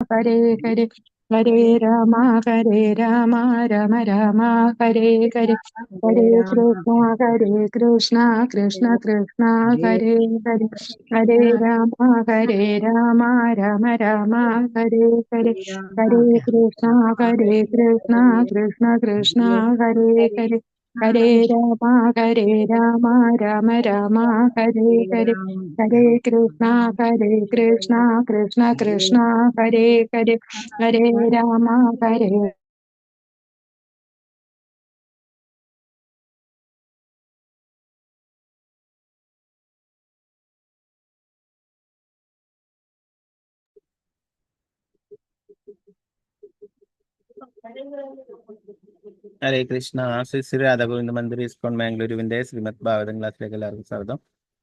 ഹരേ ഹരേ ഹരേ രാമ ഹരേ രാമ രാമ രാമ ഹരേ ഹരേ ഹരേ കൃഷ്ണ കൃഷ്ണ കൃഷ്ണ ഹരേ ഹരേ ഹരേ രാമ രാമ രാമ ഹരേ ഹരേ ഹരേ കൃഷ്ണ കൃഷ്ണ കൃഷ്ണ ഹരേ ഹരേ ഹരേ രാമ രാമ രാമ ഹരേ ഹരേ ഹരേ കൃഷ്ണ കൃഷ്ണ കൃഷ്ണ ഹരേ ഹരേ ഹരേ രാമ ഹരേ ഹരേ കൃഷ്ണ. ശ്രീ ശ്രീ രാധാഗോവിന്ദ മന്ദിർ ഇസ്കോൺ മാംഗ്ലൂരുവിന്റെ ശ്രീമദ് ഭാഗവതം ക്ലാസ്സിലേക്ക് എല്ലാവർക്കും സ്വാഗതം.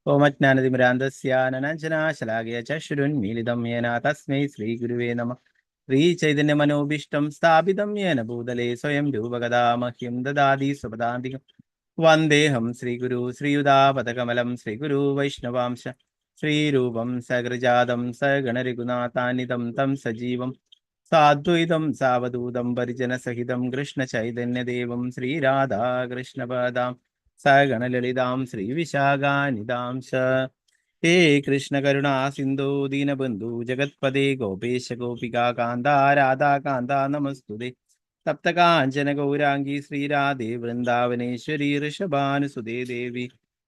ഓമജ്ഞാനതിമിരാന്തസ്യാനനാശലാകിയ ചക്ഷുരുന്മീലിതം യേന തസ്മൈ ശ്രീ ഗുരുവേ നമഃ. ശ്രീ ചൈതന്യ മനോഭീഷ്ടം സ്ഥാപിതം യേന ഭൂതലേ സ്വയം രൂപകഥാ മഹ്യം ദദാതി സ്വപദാന്തികം. വന്ദേഹം ശ്രീഗുരു ശ്രീയുതാപദകമലം ശ്രീഗുരു വൈഷ്ണവാംശ ശ്രീരൂപം സഗൃജാതം സഗണരഘുനാഥാനിതം തം സജീവം സാദ്വൈതം സാവധൂതം പരിജനസഹിതം കൃഷ്ണചൈതന്യദേവം ശ്രീരാധാകൃഷ്ണപദാം സഗണലളിതാം ശ്രീവിശാഖാനിതാംശ. ഹേ കൃഷ്ണ കരുണാ സിന്ധു ദീനബന്ധു ജഗത്പദേ ഗോപേശ ഗോപികാ കാന്ത രാധാകാന്ത നമസ്തുതേ. സപ്തകാഞ്ചന ഗൗരാംഗി ശ്രീരാധേ വൃന്ദാവനേശ്വരി ഋഷഭാനുസുതേ ദേവി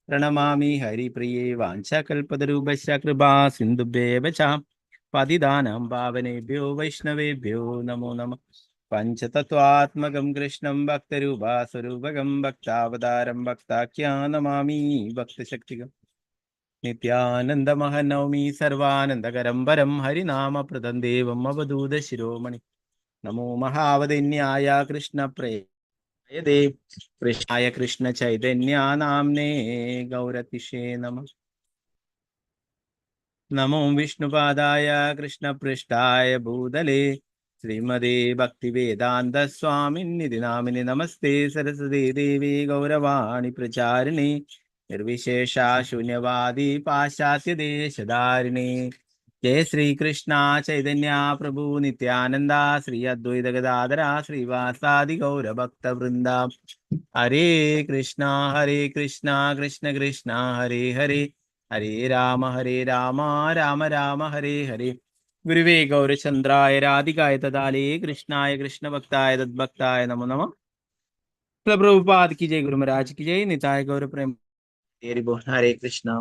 പ്രണമാമി ഹരിപ്രിയേ. വാഞ്ചകൽപതരൂപശ്ച കൃപാ സിന്ധുഭ്യേവ ച പതിതാനാം പാവനേഭ്യോ വൈഷ്ണവേഭ്യോ നമോ നമഃ. പഞ്ചതത്വാത്മകം കൃഷ്ണം ഭക്തരൂപാസ്വരൂപകം ഭക്താവതാരം ഭക്താഖ്യാനമാമി ഭക്തശക്തികം. നിത്യാനന്ദമഹം നൗമി സർവാനന്ദകരം വരം ഹരിനാമപ്രദം ദേവം അവധൂത ശിരോമണി. നമോ മഹാവദന്യായ കൃഷ്ണപ്രേയതേ കൃഷ്ണായ കൃഷ്ണ ചൈതന്യാനാംനേ ഗൗരതിഷേ നമഃ. നമോ വിഷ്ണുപാദായ കൃഷ്ണപൃഷ്ഠായ ഭൂതലേ ശ്രീമതേ ഭക്തിവേദാന്ത സ്വാമിന്നിധി നാമിനി. നമസ്തേ സരസ്വതീ ദേവി ഗൗരവാണി പ്രചാരിണി നിർവിശേഷ ശൂന്യവാദി പാശ്ചാത്യദേശധാരിണി. ജയ ശ്രീകൃഷ്ണ ചൈതന്യ പ്രഭു നിത്യാനന്ദ ശ്രീ അദ്വൈത ഗദാധര ശ്രീവാസാദി ഗൗരഭക്തവൃന്ദ. ഹരേ കൃഷ്ണ കൃഷ്ണ കൃഷ്ണ ഹരേ ഹരേ ഹരേ രാമ രാമ രാമ ഹരേ ഹരേ. ഗുരുവേ ഗൗരചന്ദ്രായ രാധികായ തദാലേ കൃഷ്ണായ കൃഷ്ണഭക്തായ തദ്ഭക്തായ നമോ നമഃ. പ്രഭുപാദ് की जय, गुरु महाराज की जय, निताय गौर प्रेम. हरे कृष्णा.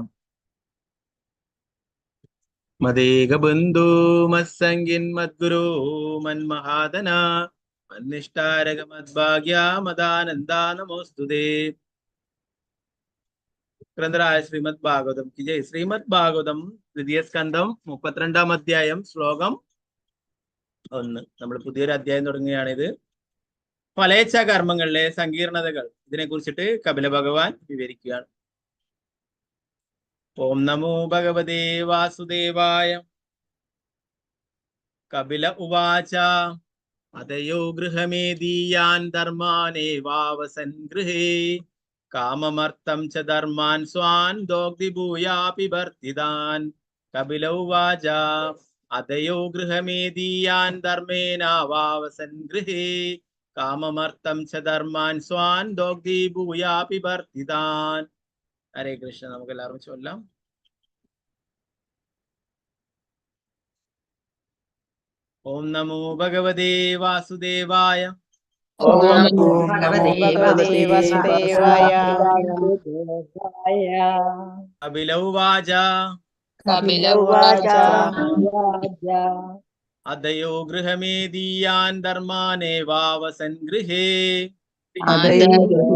मदेग बंधु मत्संगिन मद्गुरु मन्महादन मन्निष्ठारग मद्भाग्य मदानंदा नमोस्तुते. ഗ്രന്ഥരായ ശ്രീമദ് ഭാഗവതം की जय. ശ്രീമദ് ഭാഗവതം ദ്വിതീയ സ്കന്ധം 32-ാം അധ്യായം ശ്ലോകം 1. നമ്മൾ പുതിയൊരു അധ്യായം തുടങ്ങുകയാണിത്. ഫലേച്ഛ കർമ്മങ്ങളിലെ സങ്കീർണതകൾ ഇതിനെ കുറിച്ചിട്ട് കപില ഭഗവാൻ വിവരിക്കുകയാണ്. ഓം നമോ ഭഗവതേ വാസുദേവായ. കപില ഉവാച അതയോ ഗൃഹമേദീയാൻ ധർമാനേവാവസൻ ഗൃഹേ കാമമർത്ഥം ച ധർമാൻ സ്വാൻ ദോഗ്ധിഭൂയാപി വർത്തിതാൻ. കപില ഉവാച അതയോ ഗൃഹമേദീയാൻ ധർമ്മേനാവാവസൻ ഗൃഹേ കാമമർത്ഥം ച ധർമാൻ സ്വാൻ ദോഗ്ധിഭൂയാപി വർത്തിതാൻ. ഹരേ കൃഷ്ണ. നമുക്ക് എല്ലാവർക്കും ചൊല്ലാം. ഓം നമോ ഭഗവതേ വാസുദേവായ. ഓം നമോ ഭഗവതേ വാസുദേവായ. കപില ഉവാച അതയോ ഗൃഹമേദീയാൻ ധർമാനേവാവസൻ ഗൃഹേ കാമമർത്ഥം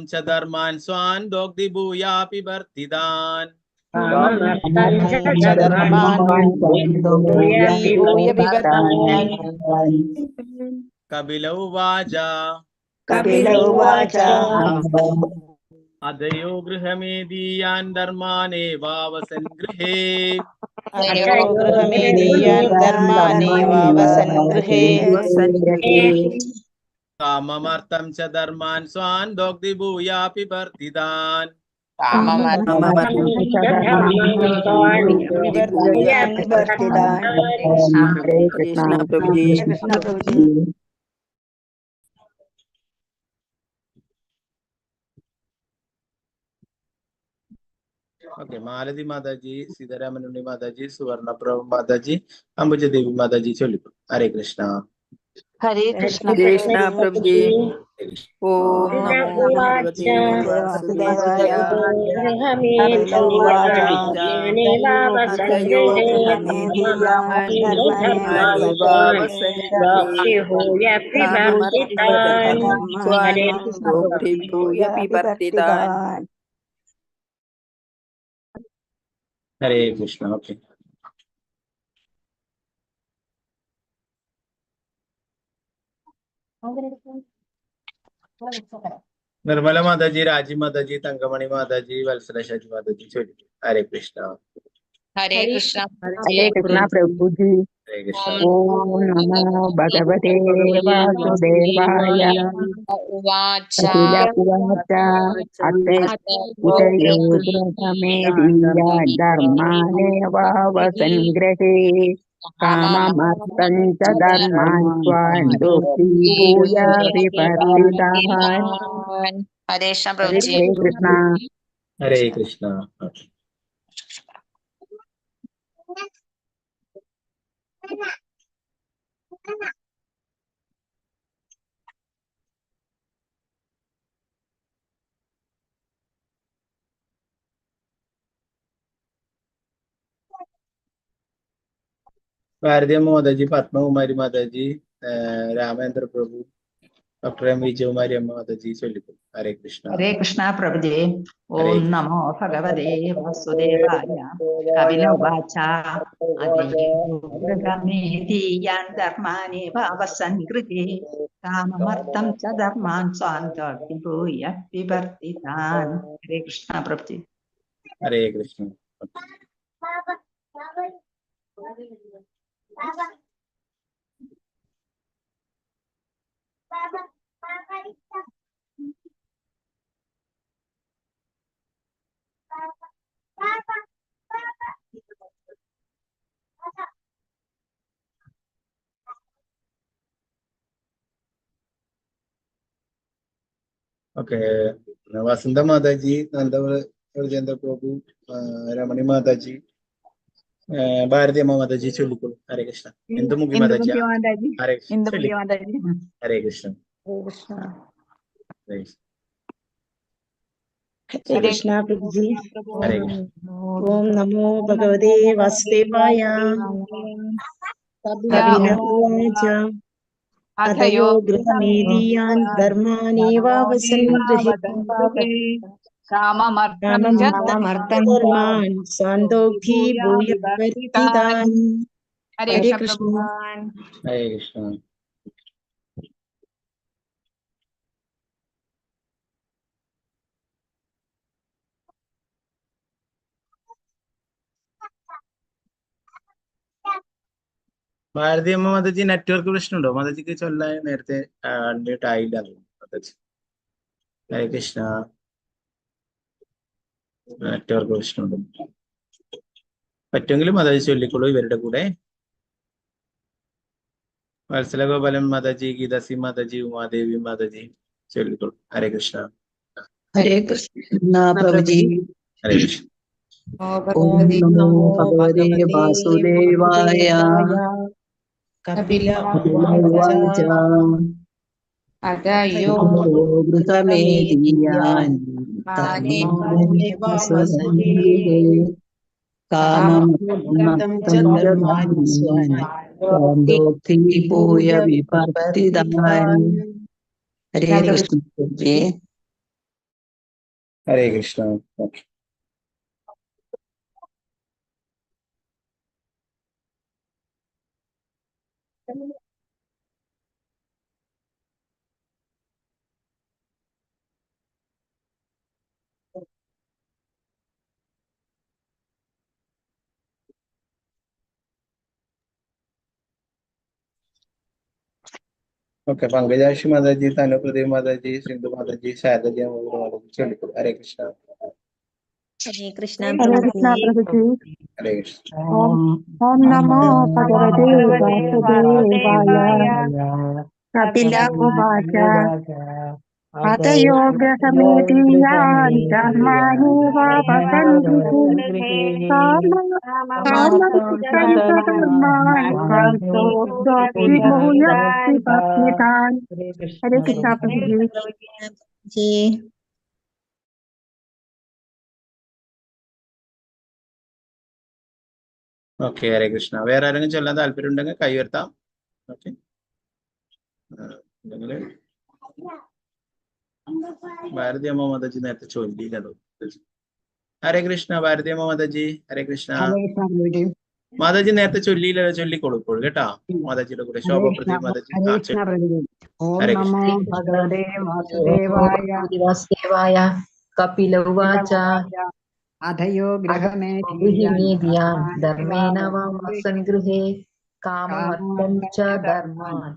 ച ധർമാൻ സ്വാൻ ദോഗ്ധിഭൂയാപി വർത്തിതാൻ. കപില ഉവാച അതയോ ഗൃഹമേദീയാൻ ധർമാനേവാവസൻ ഗൃഹേ കാമമർത്ഥം ച ധർമാൻ സ്വാൻ ദോഗ്ധിഭൂയാപി വർത്തിതാൻ. കാമമർദ്ദം വിവർത്തിതാൻ. ഹരേ കൃഷ്ണ കൃഷ്ണ പ്രഭുജി. കൃഷ്ണ പ്രഭുജി. ഓക്കെ, മാലതി മാതാജി, സീതാരാമനുണ്ണി മാതാജി, സുവർണപ്രഭ മാതാജി, അംബുജദേവി മാതാജി ചൊല്ലിക്കും. ഹരേ കൃഷ്ണ. ഹരേ കൃഷ്ണ. കൃഷ്ണ പ്രഭുജി. ഓം നമോ ഭഗവതേ വാസുദേവായ. കപില ഉവാച അഥയോ ഗൃഹമേധിയാൻ ധർമാനേവാവസൻ ഗൃഹേ കാമമർത്യതധർമാൻ സ്വാനുഭൂയ വിവർത്തിതാൻ. ഹരേ കൃഷ്ണ. ഓക്കെ, നിർമ്മല മാതാജി, രാജി മാതാജി, തങ്കമണി മാതാജി, വത്സല ഷാജി മാതാജി ചൊല്ലിക്കും. ഹരേ കൃഷ്ണ. ഹരേ കൃഷ്ണ. ഹരേ കൃഷ്ണ പ്രഭുജി. ഹരേ കൃഷ്ണ. ഓം നമോ ഭഗവതേ വാസുദേവായ. ഉവാച കപില ഉവാച അത്തയോ ഗൃഹമേധിയാൻ ധർമാനേവാവസൻ ഗൃഹേ കാമമർത്തം ച ധർമാൻ സ്വാൻ ദുഃഖീഭൂയ വിവർത്തിതാൻ. ഹരേ കൃഷ്ണ പ്രഭുജി. ഹരേ കൃഷ്ണ. ഹരേ കൃഷ്ണ. ഭാരതീയമ്മ മാതാജി, പത്മകുമാരി മാതാജി, രാമേന്ദ്ര പ്രഭു, ഡോക്ടർ എം വിജയകുമാരി അമ്മ മാതാജി ചൊല്ലിക്കും. ഹരേ കൃഷ്ണ. ഹരേ കൃഷ്ണ പ്രഭുജി. ഓം നമോ ഭഗവതേ വാസുദേവായ. കപില ഉവാച അഥേയാൻ ധർമാനേവാവസൻ ഗൃഹേ കാമമർത്തം ച ധർമാൻ സ്വാന്തൂയ വിവർത്തിതാൻ. ഹരേ കൃഷ്ണ പ്രഭുജി. ഹരേ കൃഷ്ണ. ഓക്കെ, വസന്ത മാതാജി, നന്ദ പ്രഭു, രമണി മാതാജി, ഭാരതീയമ്മ മാതാജി ചൊല്ലിക്കോളൂ. ഹരേ കൃഷ്ണ. ഇന്ദുമുഖി മാതാജി. ഹരേ കൃഷ്ണ. ഹരേ കൃഷ്ണ. ഹരേ കൃഷ്ണ പ്രഭുജി. ഹരേ കൃഷ്ണ. ഓം നമോ ഭഗവതേ വാസുദേവായ. കപില ഉവാച അഥയോ ഗൃഹമേധിയാൻ ധർമാനേവാവസൻ ഗൃഹേ കാമമർത്തം ധർമാൻ സ്വാന്തോഗ്ധീഭൂയ വിവർത്തിതാൻ. ഹരേ കൃഷ്ണ. ഹരേ കൃഷ്ണ. ഭാരതീയമ്മ മാതാജി, നെറ്റ്വർക്ക് പ്രശ്നമുണ്ടോ മാതാജിക്ക്? ചൊല്ലാൻ നേരത്തെ അൺമ്യൂട്ട് ആയില്ല മാതാജി. ഹരേ കൃഷ്ണ. നെറ്റ്വർക്ക് പ്രശ്നമുണ്ട്. പറ്റുമെങ്കിലും മാതാജി ചൊല്ലിക്കോളൂ ഇവരുടെ കൂടെ. വത്സല ഗോപാലൻ മാതാജി, ഗീതാസി മാതാജി, ഉമാദേവി മാതാജി ചൊല്ലിക്കോളൂ. ഹരേ കൃഷ്ണ. ഹരേ കൃഷ്ണ പ്രഭുജി. ഹരേ കൃഷ്ണ. ഓം നമോ ഭഗവതേ വാസുദേവായ. കപില ഉവാച അഥയോ ഗൃഹമേധിയാൻ ധർമാനേവാവസൻ ഗൃഹേ കാമമർത്തം ച ധർമാൻ സ്വാന്തോഗ്ധീഭൂയ വിവർത്തിതാൻ. ഹരേ കൃഷ്ണ പ്രഭുജി. ഹരേ കൃഷ്ണ. ഓക്കെ, പങ്കജാക്ഷി മാതാജി, തനുപ്രദീപ് മാതാജി, സിന്ധു മാതാജി, ശാരദ മാതാജി ചൊല്ലിക്കോളൂ. ഹരേ കൃഷ്ണ. ഹരേ കൃഷ്ണ ഹരേ കൃഷ്ണ പ്രഭുജി. ഹരേ കൃഷ്ണ. ഓം ഓം നമോ ഭഗവതേ വാസുദേവായ. കപില ഉവാച അതയോ ഗ്രഹമേതീയാൻ ധർമാനേവാവസൻ ഗൃഹേ കാമസംസർമാൻ സ്വാന്തോക്തോക്തി ഭൂയസ്തിപത്നിതാൻ. ഹരേ കൃഷ്ണ പ്രഭുജി. ജി. ഓക്കെ, ഹരേ കൃഷ്ണ. വേറെ ആരെങ്കിലും ചൊല്ലാൻ താല്പര്യം ഉണ്ടെങ്കിൽ കൈ ഉയർത്താം. ഓക്കെ, ഭാരതി അമ്മ മാതാജി നേരത്തെ ചൊല്ലിയില്ലല്ലോ. ഹരേ കൃഷ്ണ. ഭാരതി അമ്മ മാതാജി. ഹരേ കൃഷ്ണ. മാതാജി നേരത്തെ ചൊല്ലിയില്ലല്ലോ, ചൊല്ലിക്കോളൂ ഇപ്പോൾ കേട്ടാ. മാതാജിയുടെ കൂടെ ശോഭ പ്രദീപ് മാതാജി. ഓം ഹരേ നമോ ഭഗവതേ വാസുദേവായ. കപില ഉവാച അധയോ ഗൃഹമേധിയാൻ ധർമ്മേണ വാസൻ ഗൃഹേ കാമമർത്ഥം ച ധർമാൻ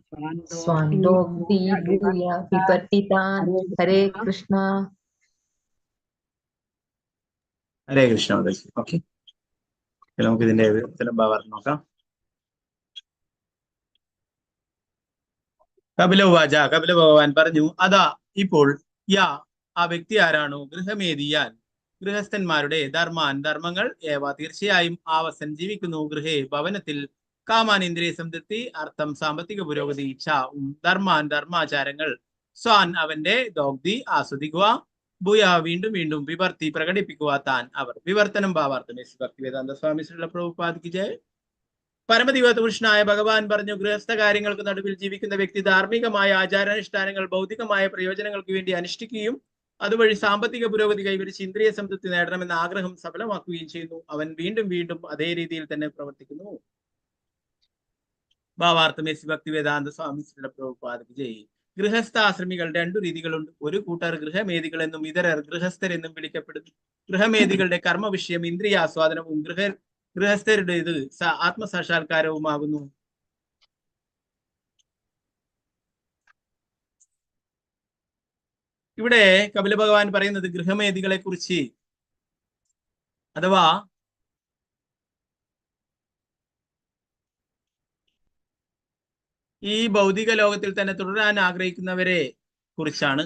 സ്വാന്തോക്തി ഭൂയ വിപട്ടിതാൻ. ഹരേ കൃഷ്ണ. ഹരേ കൃഷ്ണ മാതാജി. ഓക്കെ, നമുക്ക് ഇതിന്റെ ഉത്തരം ഭാവാർത്ഥം നോക്കാം. കപില ഉവാച. കപില ഭഗവാൻ പറഞ്ഞു, അതാ ഇപ്പോൾ ആ വ്യക്തി ആരാണോ ഗൃഹമേധിയാൻ ഗൃഹസ്ഥന്മാരുടെ ധർമ്മങ്ങൾ ഏവ തീർച്ചയായും ആവസൻ ജീവിക്കുന്നു ഗൃഹേ ഭവനത്തിൽ കാമാൻ ഇന്ദ്രിയ സംതൃപ്തി അർത്ഥം സാമ്പത്തിക പുരോഗതി ഇച്ഛ ധർമാചാരങ്ങൾ സ്വാൻ അവന്റെ ദോഗ്ധി ആസ്വദിക്കുക ഭൂയ വീണ്ടും വീണ്ടും വിവർത്തി പ്രകടിപ്പിക്കുക താൻ അവർ. വിവർത്തനം ഭാവാർത്ഥം. ഭക്തിവേദാന്ത സ്വാമി ശ്രീല പ്രഭുപാദിക്ക് ജയ്. പരമദിവ്യപുരുഷനായ ഭഗവാൻ പറഞ്ഞു, ഗൃഹസ്ഥ കാര്യങ്ങൾക്ക് നടുവിൽ ജീവിക്കുന്ന വ്യക്തി ധാർമ്മികമായ ആചാരാനുഷ്ഠാനങ്ങൾ ഭൗതികമായ പ്രയോജനങ്ങൾക്ക് വേണ്ടി അനുഷ്ഠിക്കുകയും അതുവഴി സാമ്പത്തിക പുരോഗതി കൈവരിച്ച് ഇന്ദ്രിയ സംതൃപ്തി നേടണമെന്ന ആഗ്രഹം സഫലമാക്കുകയും ചെയ്യുന്നു. അവൻ വീണ്ടും വീണ്ടും അതേ രീതിയിൽ തന്നെ പ്രവർത്തിക്കുന്നു. ഭാവാർത്ഥം. ഭക്തിവേദാന്ത സ്വാമി ശ്രീല പ്രഭുപാദിക്ക് ജയ്. ഗൃഹസ്ഥാശ്രമികൾ രണ്ടു രീതികളുണ്ട്. ഒരു കൂട്ടർ ഗൃഹമേധികൾ എന്നും ഇതരർ ഗൃഹസ്ഥരെന്നും വിളിക്കപ്പെടുന്നു. ഗൃഹമേധികളുടെ കർമ്മ വിഷയം ഇന്ദ്രിയാസ്വാദനവും ഗൃഹസ്ഥരുടേത് ആത്മസാക്ഷാത്കാരവുമാകുന്നു. ഇവിടെ കപില ഭഗവാൻ പറയുന്നത് ഗൃഹമേധികളെ കുറിച്ച്, അഥവാ ഈ ഭൗതിക ലോകത്തിൽ തന്നെ തുടരാൻ ആഗ്രഹിക്കുന്നവരെ കുറിച്ചാണ്.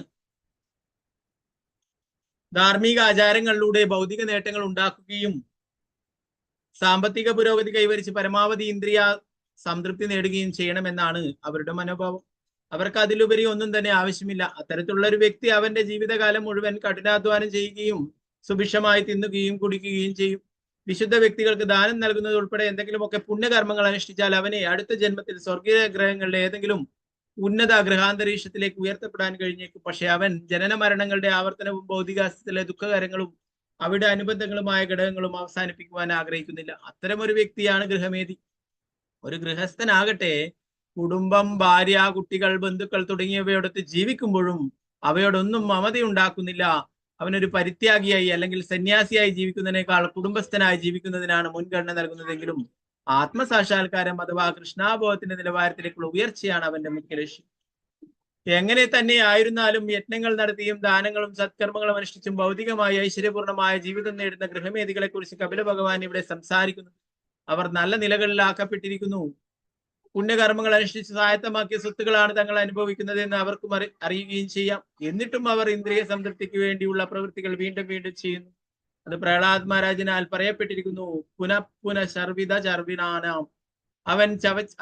ധാർമ്മിക ആചാരങ്ങളിലൂടെ ഭൗതിക നേട്ടങ്ങൾ ഉണ്ടാക്കുകയും സാമ്പത്തിക പുരോഗതി കൈവരിച്ച് പരമാവധി ഇന്ദ്രിയ സംതൃപ്തി നേടുകയും ചെയ്യണമെന്നാണ് അവരുടെ മനോഭാവം. അവർക്ക് അതിലുപരി ഒന്നും തന്നെ ആവശ്യമില്ല. അത്തരത്തിലുള്ള ഒരു വ്യക്തി അവന്റെ ജീവിതകാലം മുഴുവൻ കഠിനാധ്വാനം ചെയ്യുകയും സുഭിക്ഷമായി തിന്നുകയും കുടിക്കുകയും ചെയ്യും. വിശുദ്ധ വ്യക്തികൾക്ക് ദാനം നൽകുന്നത് ഉൾപ്പെടെ എന്തെങ്കിലുമൊക്കെ പുണ്യകർമ്മങ്ങൾ അനുഷ്ഠിച്ചാൽ അവനെ അടുത്ത ജന്മത്തിൽ സ്വർഗീയ ഗ്രഹങ്ങളിലെ ഏതെങ്കിലും ഉന്നത ഗ്രഹാന്തരീക്ഷത്തിലേക്ക് ഉയർത്തപ്പെടാൻ കഴിഞ്ഞേക്കും. പക്ഷെ അവൻ ജനന മരണങ്ങളുടെ ആവർത്തനവും ഭൗതികാസ്തിലെ ദുഃഖകരങ്ങളും അവിടെ അനുബന്ധങ്ങളുമായ ഘടകങ്ങളും അവസാനിപ്പിക്കുവാൻ ആഗ്രഹിക്കുന്നില്ല. അത്തരം ഒരു വ്യക്തിയാണ് ഗൃഹമേധി. ഒരു ഗൃഹസ്ഥനാകട്ടെ കുടുംബം, ഭാര്യ, കുട്ടികൾ, ബന്ധുക്കൾ തുടങ്ങിയവയോടൊത്ത് ജീവിക്കുമ്പോഴും അവയോടൊന്നും മമതയുണ്ടാക്കുന്നില്ല. അവനൊരു പരിത്യാഗിയായി അല്ലെങ്കിൽ സന്യാസിയായി ജീവിക്കുന്നതിനേക്കാൾ കുടുംബസ്ഥനായി ജീവിക്കുന്നതിനാണ് മുൻഗണന നൽകുന്നതെങ്കിലും ആത്മസാക്ഷാത്കാരം അഥവാ കൃഷ്ണാബോധത്തിന്റെ നിലവാരത്തിലേക്കുള്ള ഉയർച്ചയാണ് അവന്റെ മുഖ്യ ലക്ഷ്യം. എങ്ങനെ തന്നെ ആയിരുന്നാലും യജ്ഞങ്ങൾ നടത്തിയും ദാനങ്ങളും സത്കർമ്മങ്ങളും അനുഷ്ഠിച്ചും ഭൗതികമായി ഐശ്വര്യപൂർണമായ ജീവിതം നേടുന്ന ഗൃഹമേധികളെ കുറിച്ച് കപില ഭഗവാൻ ഇവിടെ സംസാരിക്കുന്നു. അവർ നല്ല നിലകളിലാക്കപ്പെട്ടിരിക്കുന്നു. പുണ്യകർമ്മങ്ങൾ അനുഷ്ഠിച്ച് സ്വായത്തമാക്കിയ സ്വത്തുകളാണ് തങ്ങൾ അനുഭവിക്കുന്നത് എന്ന് അവർക്കും അറിയുകയും ചെയ്യാം. എന്നിട്ടും അവർ ഇന്ദ്രിയ സംതൃപ്തിക്ക് വേണ്ടിയുള്ള പ്രവൃത്തികൾ വീണ്ടും വീണ്ടും ചെയ്യുന്നു. അത് പ്രഹ്ലാദ് മഹാരാജിനാൽ പറയപ്പെട്ടിരിക്കുന്നു. ശർവിത ചർവിനാനാം.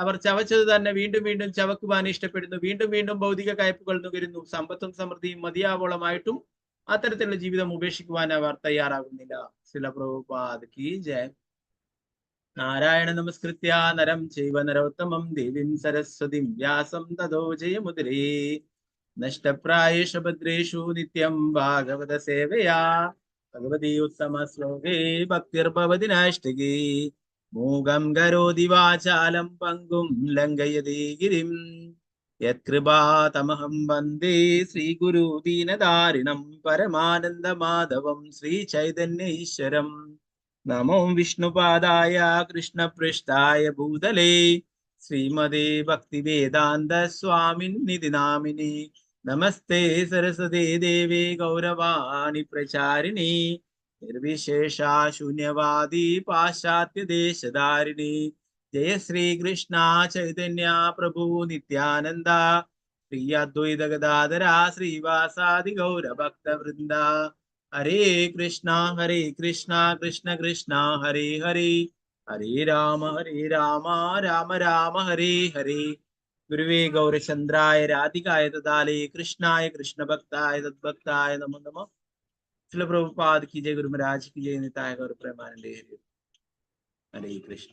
അവർ ചവച്ചത് തന്നെ വീണ്ടും വീണ്ടും ചവക്കുവാൻ ഇഷ്ടപ്പെടുന്നു. വീണ്ടും വീണ്ടും ഭൗതിക കയ്പുകൾ നുകരുന്നു. സമ്പത്തും സമൃദ്ധിയും മതിയാവോളമായിട്ടും അത്തരത്തിലുള്ള ജീവിതം ഉപേക്ഷിക്കുവാൻ അവർ തയ്യാറാകുന്നില്ല. ശ്രീല പ്രഭുപാദ് കി ജയ. നാരായണ നമസ്കൃത്യ നരം ചൈവ നരോത്തമം ദേവീം സരസ്വതിം വ്യാസം തതോ ജയമുദ്രേ. നഷ്ടപ്രായേഷു ഭദ്രേഷു നിത്യം ഭാഗവത സേവയാ. ഭഗവതി ഉത്തമ ശ്ലോകേ ഭക്തിർഭവതി നാഷ്ടകേ. മൂകം കരോതി വാചാലം പങ്കും ലംഘയതി ഗിരിം. യത്കൃപാതമഹം വന്ദേ ശ്രീഗുരു ദീനദാരിണം പരമാനന്ദ മാധവം ശ്രീചൈതന്യ ഈശ്വരം. നമോ വിഷ്ണുപാദായ കൃഷ്ണപൃഷ്ഠായ ഭൂതലേ ശ്രീമതേ ഭക്തിവേദാന്ത സ്വാമിന്നിധി നാമിനി. നമസ്തേ സരസ്വതേ ദേവേ ഗൗരവാണി പ്രചാരിണി. നിർവിശേഷ ശൂന്യവാദി പാശ്ചാത്യ ദേശധാരിണി ജയ ശ്രീകൃഷ്ണ ചൈതന്യ പ്രഭു നിത്യാനന്ദ ശ്രീ അദ്വൈത ഗദാധര ശ്രീവാസാദി ഗൗരഭക്തവൃന്ദ. ഹരേ കൃഷ്ണ കൃഷ്ണ കൃഷ്ണ ഹരേ ഹരേ, ഹരേ രാമ രാമ രാമ ഹരേ ഹരേ. ഗുരുവേ ഗൗരചന്ദ്രായ രാധികായ തദാലേ കൃഷ്ണായ കൃഷ്ണഭക്തായ തദ്ഭക്തായ നമോ നമഃ. ശ്രീല പ്രഭുപാദ് കി ജയ, ഗുരു മഹാരാജ് കി ജയ, നിതായ ഗൗര പ്രേമാനന്ദേ ഹരി. ഹരേ കൃഷ്ണ.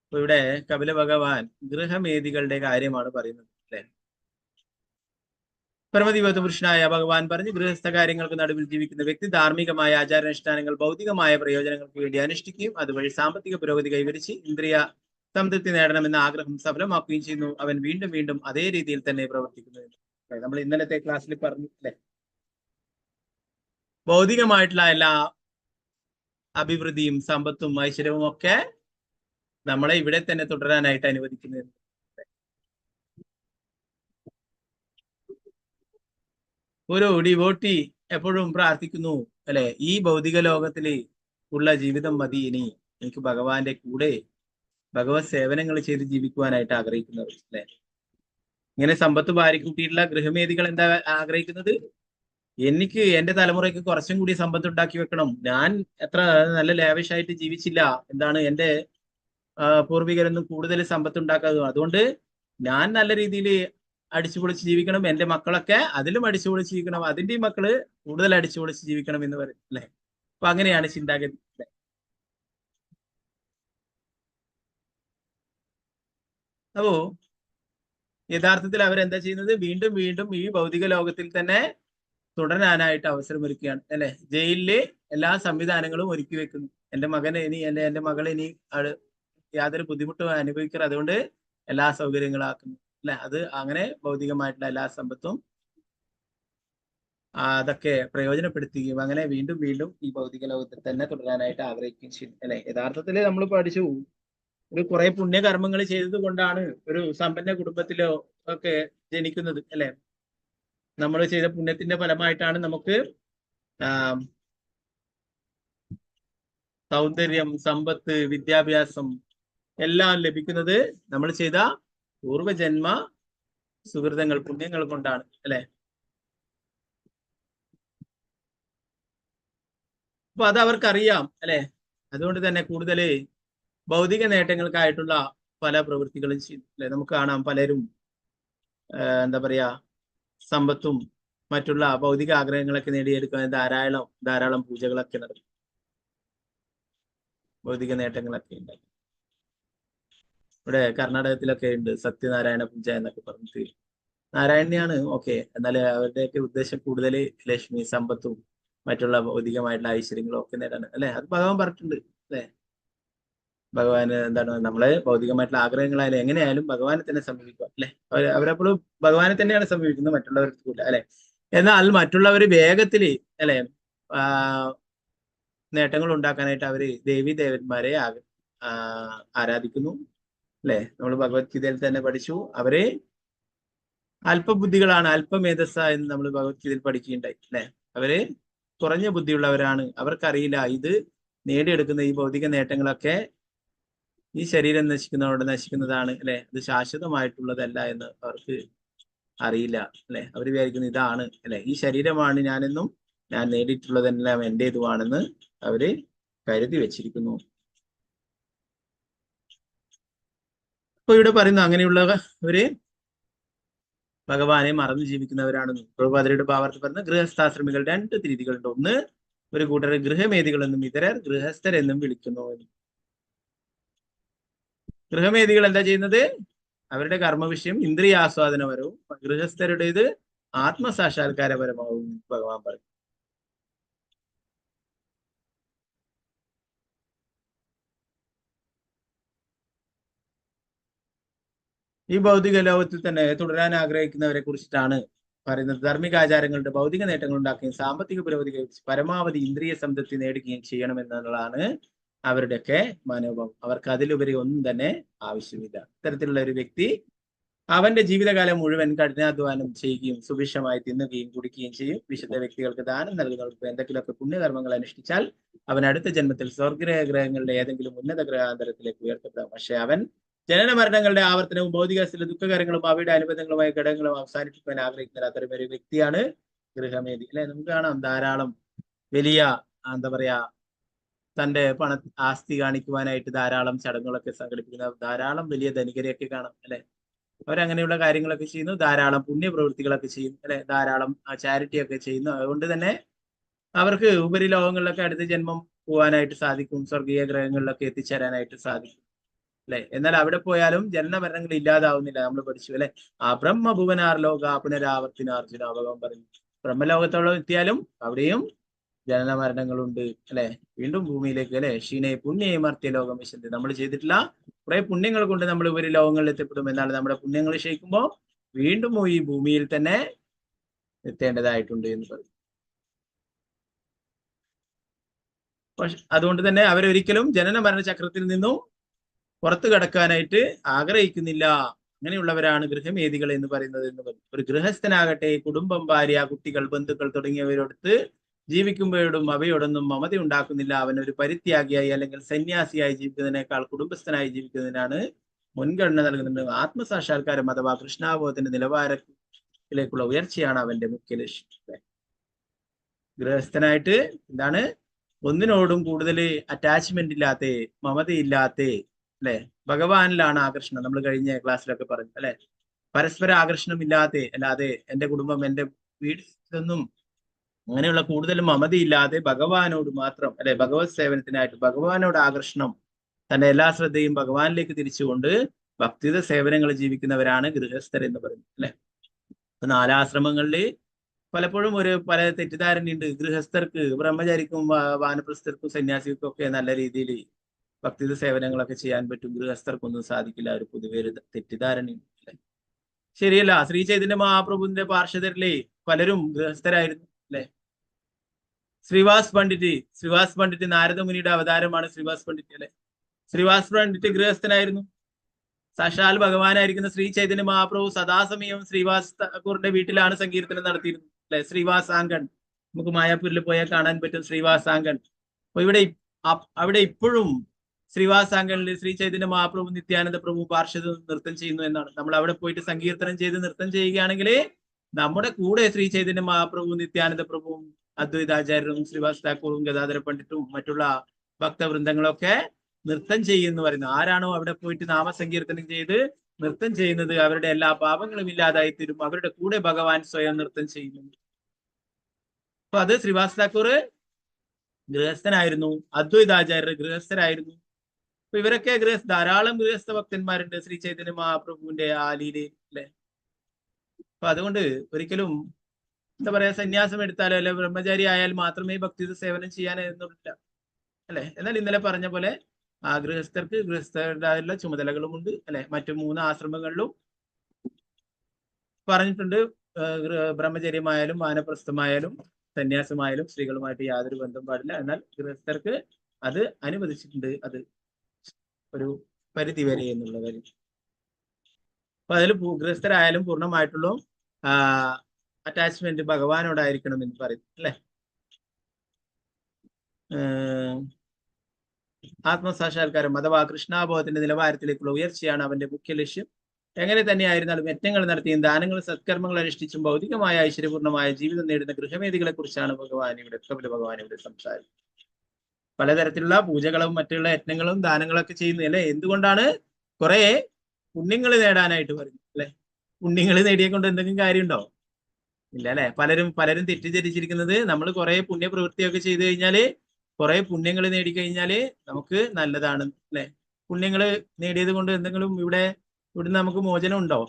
അപ്പൊ ഇവിടെ കപില ഭഗവാൻ ഗൃഹമേദികളുടെ കാര്യമാണ് പറയുന്നത് അല്ലെ. പരമദിവ്യ പുരുഷനായ ഭഗവാൻ പറഞ്ഞു, ഗൃഹസ്ഥ കാര്യങ്ങൾക്ക് നടുവിൽ ജീവിക്കുന്ന വ്യക്തി ധാർമ്മികമായ ആചാരാനുഷ്ഠാനങ്ങൾ ഭൗതികമായ പ്രയോജനങ്ങൾക്ക് വേണ്ടി അനുഷ്ഠിക്കുകയും അതുവഴി സാമ്പത്തിക പുരോഗതി കൈവരിച്ച് ഇന്ദ്രിയ സംതൃപ്തി നേടണമെന്ന ആഗ്രഹം സഫലമാക്കുകയും ചെയ്യുന്നു. അവൻ വീണ്ടും വീണ്ടും അതേ രീതിയിൽ തന്നെ പ്രവർത്തിക്കുന്നു. നമ്മൾ ഇന്നലത്തെ ക്ലാസ്സിൽ പറഞ്ഞു അല്ലെ. ഭൗതികമായിട്ടുള്ള എല്ലാ അഭിവൃദ്ധിയും സമ്പത്തും ഐശ്വര്യവും ഒക്കെ നമ്മളെ ഇവിടെ തന്നെ തുടരാനായിട്ട് അനുവദിക്കുന്നത്. ഒരു ഡിവോട്ടി എപ്പോഴും പ്രാർത്ഥിക്കുന്നു അല്ലെ, ഈ ഭൗതിക ലോകത്തില് ഉള്ള ജീവിതം മതി, ഇനി എനിക്ക് ഭഗവാന്റെ കൂടെ ഭഗവത് സേവനങ്ങൾ ചെയ്ത് ജീവിക്കുവാനായിട്ട് ആഗ്രഹിക്കുന്നവർ അല്ലെ. ഇങ്ങനെ സമ്പത്ത് ഭാര്യക്കൂട്ടിയിട്ടുള്ള ഗൃഹമേദികൾ എന്താ ആഗ്രഹിക്കുന്നത്? എനിക്ക് എന്റെ തലമുറയ്ക്ക് കുറച്ചും കൂടി സമ്പത്ത് ഉണ്ടാക്കി വെക്കണം. ഞാൻ എത്ര നല്ല ലാവിഷായിട്ട് ജീവിച്ചില്ല, എന്താണ് എന്റെ പൂർവികരൊന്നും കൂടുതൽ സമ്പത്ത് ഉണ്ടാക്കാതെ, അതുകൊണ്ട് ഞാൻ നല്ല രീതിയിൽ അടിച്ചുപൊളിച്ച് ജീവിക്കണം, എന്റെ മക്കളൊക്കെ അതിലും അടിച്ചുപൊളിച്ച് ജീവിക്കണം, അതിന്റെ മക്കള് കൂടുതൽ അടിച്ചുപൊളിച്ച് ജീവിക്കണം എന്ന് പറയും അല്ലെ. അപ്പൊ അങ്ങനെയാണ് ചിന്താഗതി. അപ്പോ യഥാർത്ഥത്തിൽ അവരെന്താ ചെയ്യുന്നത്? വീണ്ടും വീണ്ടും ഈ ഭൗതിക ലോകത്തിൽ തന്നെ തുടരാനായിട്ട് അവസരമൊരുക്കുകയാണ് അല്ലെ. ജയിലില് എല്ലാ സംവിധാനങ്ങളും ഒരുക്കി വെക്കുന്നു. എന്റെ മകനെ ഇനി എന്റെ മകളെ ഇനി യാതൊരു ബുദ്ധിമുട്ടും അനുഭവിക്കാറ്, അതുകൊണ്ട് എല്ലാ സൗകര്യങ്ങളാക്കുന്നു അല്ലെ. അത് അങ്ങനെ ഭൗതികമായിട്ടുള്ള എല്ലാ സമ്പത്തും അതൊക്കെ പ്രയോജനപ്പെടുത്തുകയും അങ്ങനെ വീണ്ടും വീണ്ടും ഈ ഭൗതിക ലോകത്തിൽ തന്നെ തുടരാനായിട്ട് ആഗ്രഹിക്കുകയും ചെയ്യും അല്ലെ. യഥാർത്ഥത്തിൽ നമ്മൾ പഠിച്ചു, ഒരു കുറെ പുണ്യകർമ്മങ്ങൾ ചെയ്തത് കൊണ്ടാണ് ഒരു സമ്പന്ന കുടുംബത്തിലോ ഒക്കെ ജനിക്കുന്നത് അല്ലെ. നമ്മൾ ചെയ്ത പുണ്യത്തിന്റെ ഫലമായിട്ടാണ് നമുക്ക് സൗന്ദര്യം, സമ്പത്ത്, വിദ്യാഭ്യാസം എല്ലാം ലഭിക്കുന്നത് നമ്മൾ ചെയ്ത പൂർവജന്മ സുഹൃതങ്ങൾ, പുണ്യങ്ങൾ കൊണ്ടാണ് അല്ലെ. അപ്പൊ അത് അവർക്കറിയാം അല്ലെ. അതുകൊണ്ട് തന്നെ കൂടുതൽ ഭൗതിക നേട്ടങ്ങൾക്കായിട്ടുള്ള പല പ്രവൃത്തികളും ചെയ്യും അല്ലെ. നമുക്ക് കാണാം പലരും എന്താ പറയാ, സമ്പത്തും മറ്റുള്ള ഭൗതിക ആഗ്രഹങ്ങളൊക്കെ നേടിയെടുക്കാൻ ധാരാളം പൂജകളൊക്കെ നടക്കും, ഭൗതിക നേട്ടങ്ങളൊക്കെ ഉണ്ട്. ഇവിടെ കർണാടകത്തിലൊക്കെ ഉണ്ട് സത്യനാരായണ പൂജ എന്നൊക്കെ പറഞ്ഞിട്ട്. നാരായണനെയാണ് ഓക്കെ, എന്നാൽ അവരുടെയൊക്കെ ഉദ്ദേശം കൂടുതൽ ലക്ഷ്മി, സമ്പത്തും മറ്റുള്ള ഭൗതികമായിട്ടുള്ള ഐശ്വര്യങ്ങളും ഒക്കെ നേടാണ് അല്ലെ. അത് ഭഗവാൻ പറഞ്ഞിട്ടുണ്ട് അല്ലെ. ഭഗവാന് എന്താണ്, നമ്മളെ ഭൗതികമായിട്ടുള്ള ആഗ്രഹങ്ങളായാലും എങ്ങനെയായാലും ഭഗവാനെ തന്നെ സമീപിക്കുക അല്ലെ. അവരെപ്പോഴും ഭഗവാനെ തന്നെയാണ് സമീപിക്കുന്നത്, മറ്റുള്ളവർക്ക് അല്ലെ. എന്നാൽ മറ്റുള്ളവർ വേഗത്തില് അല്ലെ നേട്ടങ്ങൾ ഉണ്ടാക്കാനായിട്ട് അവര് ദേവീദേവന്മാരെ ആരാധിക്കുന്നു അല്ലെ. നമ്മൾ ഭഗവത്ഗീതയിൽ തന്നെ പഠിച്ചു, അവര് അല്പബുദ്ധികളാണ്, അല്പമേധസ്സ എന്ന് നമ്മൾ ഭഗവത്ഗീതയിൽ പഠിക്കുകയുണ്ടായി അല്ലെ. അവര് കുറഞ്ഞ ബുദ്ധിയുള്ളവരാണ്, അവർക്കറിയില്ല ഇത് നേടിയെടുക്കുന്ന ഈ ഭൗതിക നേട്ടങ്ങളൊക്കെ ഈ ശരീരം നശിക്കുന്നതോടെ നശിക്കുന്നതാണ് അല്ലെ, അത് ശാശ്വതമായിട്ടുള്ളതല്ല എന്ന് അവർക്ക് അറിയില്ല അല്ലെ. അവർ വിചാരിക്കുന്നത് ഇതാണ് അല്ലെ, ഈ ശരീരമാണ് ഞാനെന്നും ഞാൻ നേടിയിട്ടുള്ളതെല്ലാം എന്റേതുമാണെന്ന് അവര് കരുതി വെച്ചിരിക്കുന്നു. അപ്പൊ ഇവിടെ പറയുന്നു അങ്ങനെയുള്ളവര് ഭഗവാനെ മറന്നു ജീവിക്കുന്നവരാണെന്ന്. പ്രഭുപാദരുടെ ഭാവാർത്ഥം പറഞ്ഞ ഗൃഹസ്ഥാശ്രമികൾ രണ്ട് രീതികളുണ്ട്. ഒന്ന്, ഒരു കൂട്ടരെ ഗൃഹമേദികളെന്നും ഇതരർ ഗൃഹസ്ഥരെന്നും വിളിക്കുന്നു. ഗൃഹമേദികൾ എന്താ ചെയ്യുന്നത്? അവരുടെ കർമ്മവിഷയം ഇന്ദ്രിയാസ്വാദനപരവും, ഗൃഹസ്ഥരുടേത് ആത്മസാക്ഷാത്കാരപരമാവും ഭഗവാൻ പറയും. ഈ ഭൗതിക ലോകത്തിൽ തന്നെ തുടരാൻ ആഗ്രഹിക്കുന്നവരെ കുറിച്ചിട്ടാണ് പറയുന്നത്. ധാർമ്മികാചാരങ്ങളുടെ ഭൗതിക നേട്ടങ്ങൾ ഉണ്ടാക്കുകയും സാമ്പത്തിക പുരോഗതി കൈവരിച്ച് പരമാവധി ഇന്ദ്രിയ സംതൃപ്തി നേടുകയും ചെയ്യണമെന്നുള്ളതാണ് അവരുടെയൊക്കെ മനോഭാവം. അവർക്ക് അതിലുപരി ഒന്നും തന്നെ ആവശ്യമില്ല. ഇത്തരത്തിലുള്ള ഒരു വ്യക്തി അവന്റെ ജീവിതകാലം മുഴുവൻ കഠിനാധ്വാനം ചെയ്യുകയും സുഭിക്ഷമായി തിന്നുകയും കുടിക്കുകയും ചെയ്യും. വിശുദ്ധ വ്യക്തികൾക്ക് ദാനം നൽകുന്നവർക്ക് എന്തെങ്കിലുമൊക്കെ പുണ്യകർമ്മങ്ങൾ അനുഷ്ഠിച്ചാൽ അവൻ അടുത്ത ജന്മത്തിൽ സ്വർഗഗ്രഹങ്ങളുടെ ഏതെങ്കിലും ഉന്നത ഗ്രഹാന്തരത്തിലേക്ക് ഉയർത്തപ്പെടാം. പക്ഷെ അവൻ ജനന മരണങ്ങളുടെ ആവർത്തനവും ഭൗതികസ്ഥിലെ ദുഃഖകരങ്ങളും അവയുടെ അനുബന്ധങ്ങളുമായ ഘടകങ്ങളും അവസാനിപ്പിക്കാൻ ആഗ്രഹിക്കുന്ന അത്തരം ഒരു വ്യക്തിയാണ് ഗൃഹമേധി. അല്ലെ, നമുക്ക് കാണാം ധാരാളം വലിയ എന്താ പറയാ തന്റെ ആസ്തി കാണിക്കുവാനായിട്ട് ധാരാളം ചടങ്ങുകളൊക്കെ സംഘടിപ്പിക്കുന്ന ധാരാളം വലിയ ധനികരെയൊക്കെ കാണാം. അല്ലെ, അവരങ്ങനെയുള്ള കാര്യങ്ങളൊക്കെ ചെയ്യുന്നു, ധാരാളം പുണ്യപ്രവൃത്തികളൊക്കെ ചെയ്യുന്നു. അല്ലെ, ധാരാളം ചാരിറ്റി ഒക്കെ ചെയ്യുന്നു. അതുകൊണ്ട് തന്നെ അവർക്ക് ഉപരിലോകങ്ങളിലൊക്കെ അടുത്ത ജന്മം പോകാനായിട്ട് സാധിക്കും, സ്വർഗീയ ഗ്രഹങ്ങളിലൊക്കെ എത്തിച്ചേരാനായിട്ട് സാധിക്കും. അല്ലെ, എന്നാൽ അവിടെ പോയാലും ജനന മരണങ്ങൾ ഇല്ലാതാവുന്നില്ല. നമ്മൾ പഠിച്ചു അല്ലെ, ആ ബ്രഹ്മഭുവനാർ ലോക പുനരാവർത്തിനാർജുന ഭഗവാൻ പറഞ്ഞു. ബ്രഹ്മലോകത്തോളം എത്തിയാലും അവിടെയും ജനന മരണങ്ങളുണ്ട്. അല്ലെ, വീണ്ടും ഭൂമിയിലേക്ക് അല്ലെ ക്ഷീണേ പുണ്യേ മർത്യ ലോകം വിശന്തി. നമ്മൾ ചെയ്തിട്ടുള്ള കുറെ പുണ്യങ്ങൾ കൊണ്ട് നമ്മൾ ഉപരി ലോകങ്ങളിൽ എത്തിപ്പെടും. എന്നാണ് നമ്മുടെ പുണ്യങ്ങൾ ക്ഷയിക്കുമ്പോൾ വീണ്ടും ഈ ഭൂമിയിൽ തന്നെ എത്തേണ്ടതായിട്ടുണ്ട് എന്ന് പറയും. അതുകൊണ്ട് തന്നെ അവരൊരിക്കലും ജനന മരണ ചക്രത്തിൽ നിന്നും പുറത്തു കടക്കാനായിട്ട് ആഗ്രഹിക്കുന്നില്ല. അങ്ങനെയുള്ളവരാണ് ഗൃഹമേധികൾ എന്ന് പറയുന്നത് എന്ന് പറയും. ഒരു ഗൃഹസ്ഥനാകട്ടെ കുടുംബം, ഭാര്യ, കുട്ടികൾ, ബന്ധുക്കൾ തുടങ്ങിയവരോടത്ത് ജീവിക്കുമ്പോഴും അവയോടൊന്നും മമത ഉണ്ടാക്കുന്നില്ല. അവൻ ഒരു പരിത്യാഗിയായി അല്ലെങ്കിൽ സന്യാസിയായി ജീവിക്കുന്നതിനേക്കാൾ കുടുംബസ്ഥനായി ജീവിക്കുന്നതിനാണ് മുൻഗണന നൽകുന്നത്. ആത്മസാക്ഷാത്കാരം അഥവാ കൃഷ്ണാബോധത്തിന്റെ നിലവാരത്തിലേക്കുള്ള ഉയർച്ചയാണ് അവന്റെ മുഖ്യ ലക്ഷ്യം. ഗൃഹസ്ഥനായിട്ട് എന്താണ്, ഒന്നിനോടും കൂടുതൽ അറ്റാച്ച്മെന്റ് ഇല്ലാത്ത, മമതയില്ലാത്ത, അല്ലെ, ഭഗവാനിലാണ് ആകർഷണം. നമ്മൾ കഴിഞ്ഞ ക്ലാസ്സിലൊക്കെ പറഞ്ഞു അല്ലെ, പരസ്പര ആകർഷണം ഇല്ലാത്ത, അല്ലാതെ എന്റെ കുടുംബം, എന്റെ വീട്, ഇതൊന്നും അങ്ങനെയുള്ള കൂടുതൽ മമതയില്ലാതെ ഭഗവാനോട് മാത്രം, അല്ലെ, ഭഗവത് സേവനത്തിനായിട്ട് ഭഗവാനോട് ആകർഷണം, തന്റെ എല്ലാ ശ്രദ്ധയും ഭഗവാനിലേക്ക് തിരിച്ചുകൊണ്ട് ഭക്തിയുത സേവനങ്ങൾ ജീവിക്കുന്നവരാണ് ഗൃഹസ്ഥർ എന്ന് പറയുന്നത്. അല്ലെ, നാലാശ്രമങ്ങളില് പലപ്പോഴും പല തെറ്റിദ്ധാരണയുണ്ട്. ഗൃഹസ്ഥർക്ക്, ബ്രഹ്മചാരിക്കും വാനപ്രസ്ഥർക്കും സന്യാസിക്കും ഒക്കെ നല്ല രീതിയിൽ ഭക്തിയുത സേവനങ്ങളൊക്കെ ചെയ്യാൻ പറ്റും, ഗൃഹസ്ഥർക്കൊന്നും സാധിക്കില്ല. ഒരു പൊതുവെ ഒരു തെറ്റിദ്ധാരണയുണ്ട്. അല്ലെ, ശരിയല്ല. ശ്രീ ചൈതന്യ മഹാപ്രഭുവിന്റെ പാർഷദരിലെ പലരും ഗൃഹസ്ഥരായിരുന്നു. അല്ലെ, ശ്രീവാസ് പണ്ഡിറ്റ് നാരദമുനിയുടെ അവതാരമാണ് ശ്രീവാസ് പണ്ഡിറ്റ്. അല്ലെ, ശ്രീവാസ് പണ്ഡിറ്റ് ഗൃഹസ്ഥനായിരുന്നു. സാക്ഷാൽ ഭഗവാനായിരിക്കുന്ന ശ്രീ ചൈതന്യ മഹാപ്രഭു സദാസമയം ശ്രീവാസ് താക്കൂറിന്റെ വീട്ടിലാണ് സങ്കീർത്തനം നടത്തിയിരുന്നത്. അല്ലെ, ശ്രീവാസ് ആംഗൺ, നമുക്ക് മായാപൂരിൽ പോയാൽ കാണാൻ പറ്റും ശ്രീവാസ് ആംഗൺ. അപ്പൊ അവിടെ ഇപ്പോഴും ശ്രീവാസ് ആംഗണിൽ ശ്രീ ചൈതന്യ മഹാപ്രഭു, നിത്യാനന്ദ പ്രഭു പാർഷദ നൃത്തം ചെയ്യുന്നു എന്നാണ്. നമ്മൾ അവിടെ പോയിട്ട് സങ്കീർത്തനം ചെയ്ത് നൃത്തം ചെയ്യുകയാണെങ്കിൽ നമ്മുടെ കൂടെ ശ്രീ ചൈതന്യ മഹാപ്രഭു, നിത്യാനന്ദ പ്രഭുവും, അദ്വൈതാചാര്യരും, ശ്രീവാസ് താക്കൂറും, ഗദാധര പണ്ഡിറ്റും മറ്റുള്ള ഭക്തവൃന്ദങ്ങളൊക്കെ നൃത്തം ചെയ്യുന്നു പറയുന്നു. ആരാണോ അവിടെ പോയിട്ട് നാമസങ്കീർത്തനം ചെയ്ത് നൃത്തം ചെയ്യുന്നത് അവരുടെ എല്ലാ പാപങ്ങളും ഇല്ലാതായി തീരും. അവരുടെ കൂടെ ഭഗവാൻ സ്വയം നൃത്തം ചെയ്യുന്നു. അപ്പൊ അത് ശ്രീവാസ് താക്കൂർ ഗൃഹസ്ഥനായിരുന്നു, അദ്വൈതാചാര്യർ ഗൃഹസ്ഥരായിരുന്നു. അപ്പൊ ഇവരൊക്കെ ധാരാളം ഗൃഹസ്ഥ ഭക്തന്മാരുണ്ട് ശ്രീ ചൈതന്യ മഹാപ്രഭുവിന്റെ ആ ലീലയിൽ. അല്ലെ, അപ്പൊ അതുകൊണ്ട് ഒരിക്കലും എന്താ പറയാ, സന്യാസം എടുത്താലോ അല്ലെ ബ്രഹ്മചാരി ആയാൽ മാത്രമേ ഭക്തിയുത സേവനം ചെയ്യാനെന്നില്ല. അല്ലെ, എന്നാൽ ഇന്നലെ പറഞ്ഞ പോലെ ആ ഗൃഹസ്ഥർക്ക് ഗൃഹസ്ഥരുടേതായുള്ള ചുമതലകളുമുണ്ട്. അല്ലെ, മറ്റു 3 ആശ്രമങ്ങളിലും പറഞ്ഞിട്ടുണ്ട്, ബ്രഹ്മചര്യമായാലും വാനപ്രസ്ഥമായാലും സന്യാസമായാലും സ്ത്രീകളുമായിട്ട് യാതൊരു ബന്ധം പാടില്ല. എന്നാൽ ഗൃഹസ്ഥർക്ക് അത് അനുവദിച്ചിട്ടുണ്ട്, അത് ഒരു പരിധി വരെ എന്നുള്ള കാര്യം. അപ്പൊ അതിൽ ഗൃഹസ്ഥരായാലും പൂർണ്ണമായിട്ടുള്ള അറ്റാച്ച്മെന്റ് ഭഗവാനോടായിരിക്കണം എന്ന് പറയുന്നു. അല്ലെ, ആത്മസാക്ഷാത്കാരം അഥവാ കൃഷ്ണാബോധത്തിന്റെ നിലവാരത്തിലേക്കുള്ള ഉയർച്ചയാണ് അവന്റെ മുഖ്യ ലക്ഷ്യം. എങ്ങനെ തന്നെയായിരുന്നാലും യജ്ഞങ്ങൾ നടത്തിയും ദാനങ്ങൾ, സത്കർമ്മങ്ങൾ അനുഷ്ഠിച്ചും ഭൗതികമായ ഐശ്വര്യപൂർണ്ണമായ ജീവിതം നേടുന്ന ഗൃഹമേധികളെ കുറിച്ചാണ് ഭഗവാൻ ഇവിടെ സംസാരിക്കുന്നത്. പലതരത്തിലുള്ള പൂജകളും മറ്റുള്ള യജ്ഞങ്ങളും ദാനങ്ങളൊക്കെ ചെയ്യുന്നത്. അല്ലെ, എന്തുകൊണ്ടാണ്? കുറെ പുണ്യങ്ങൾ നേടാനായിട്ട് പറയുന്നത്. അല്ലെ, പുണ്യങ്ങൾ നേടിയെ കൊണ്ട് എന്തെങ്കിലും കാര്യമുണ്ടോ? ഇല്ല. അല്ലെ, പലരും തെറ്റിദ്ധരിച്ചിരിക്കുന്നത് നമ്മൾ കുറെ പുണ്യപ്രവൃത്തിയൊക്കെ ചെയ്തു കഴിഞ്ഞാല്, കുറെ പുണ്യങ്ങൾ നേടിക്കഴിഞ്ഞാല് നമുക്ക് നല്ലതാണ്. അല്ലെ, പുണ്യങ്ങൾ നേടിയത് കൊണ്ട് എന്തെങ്കിലും ഇവിടുന്ന് നമുക്ക് മോചനം ഉണ്ടോ?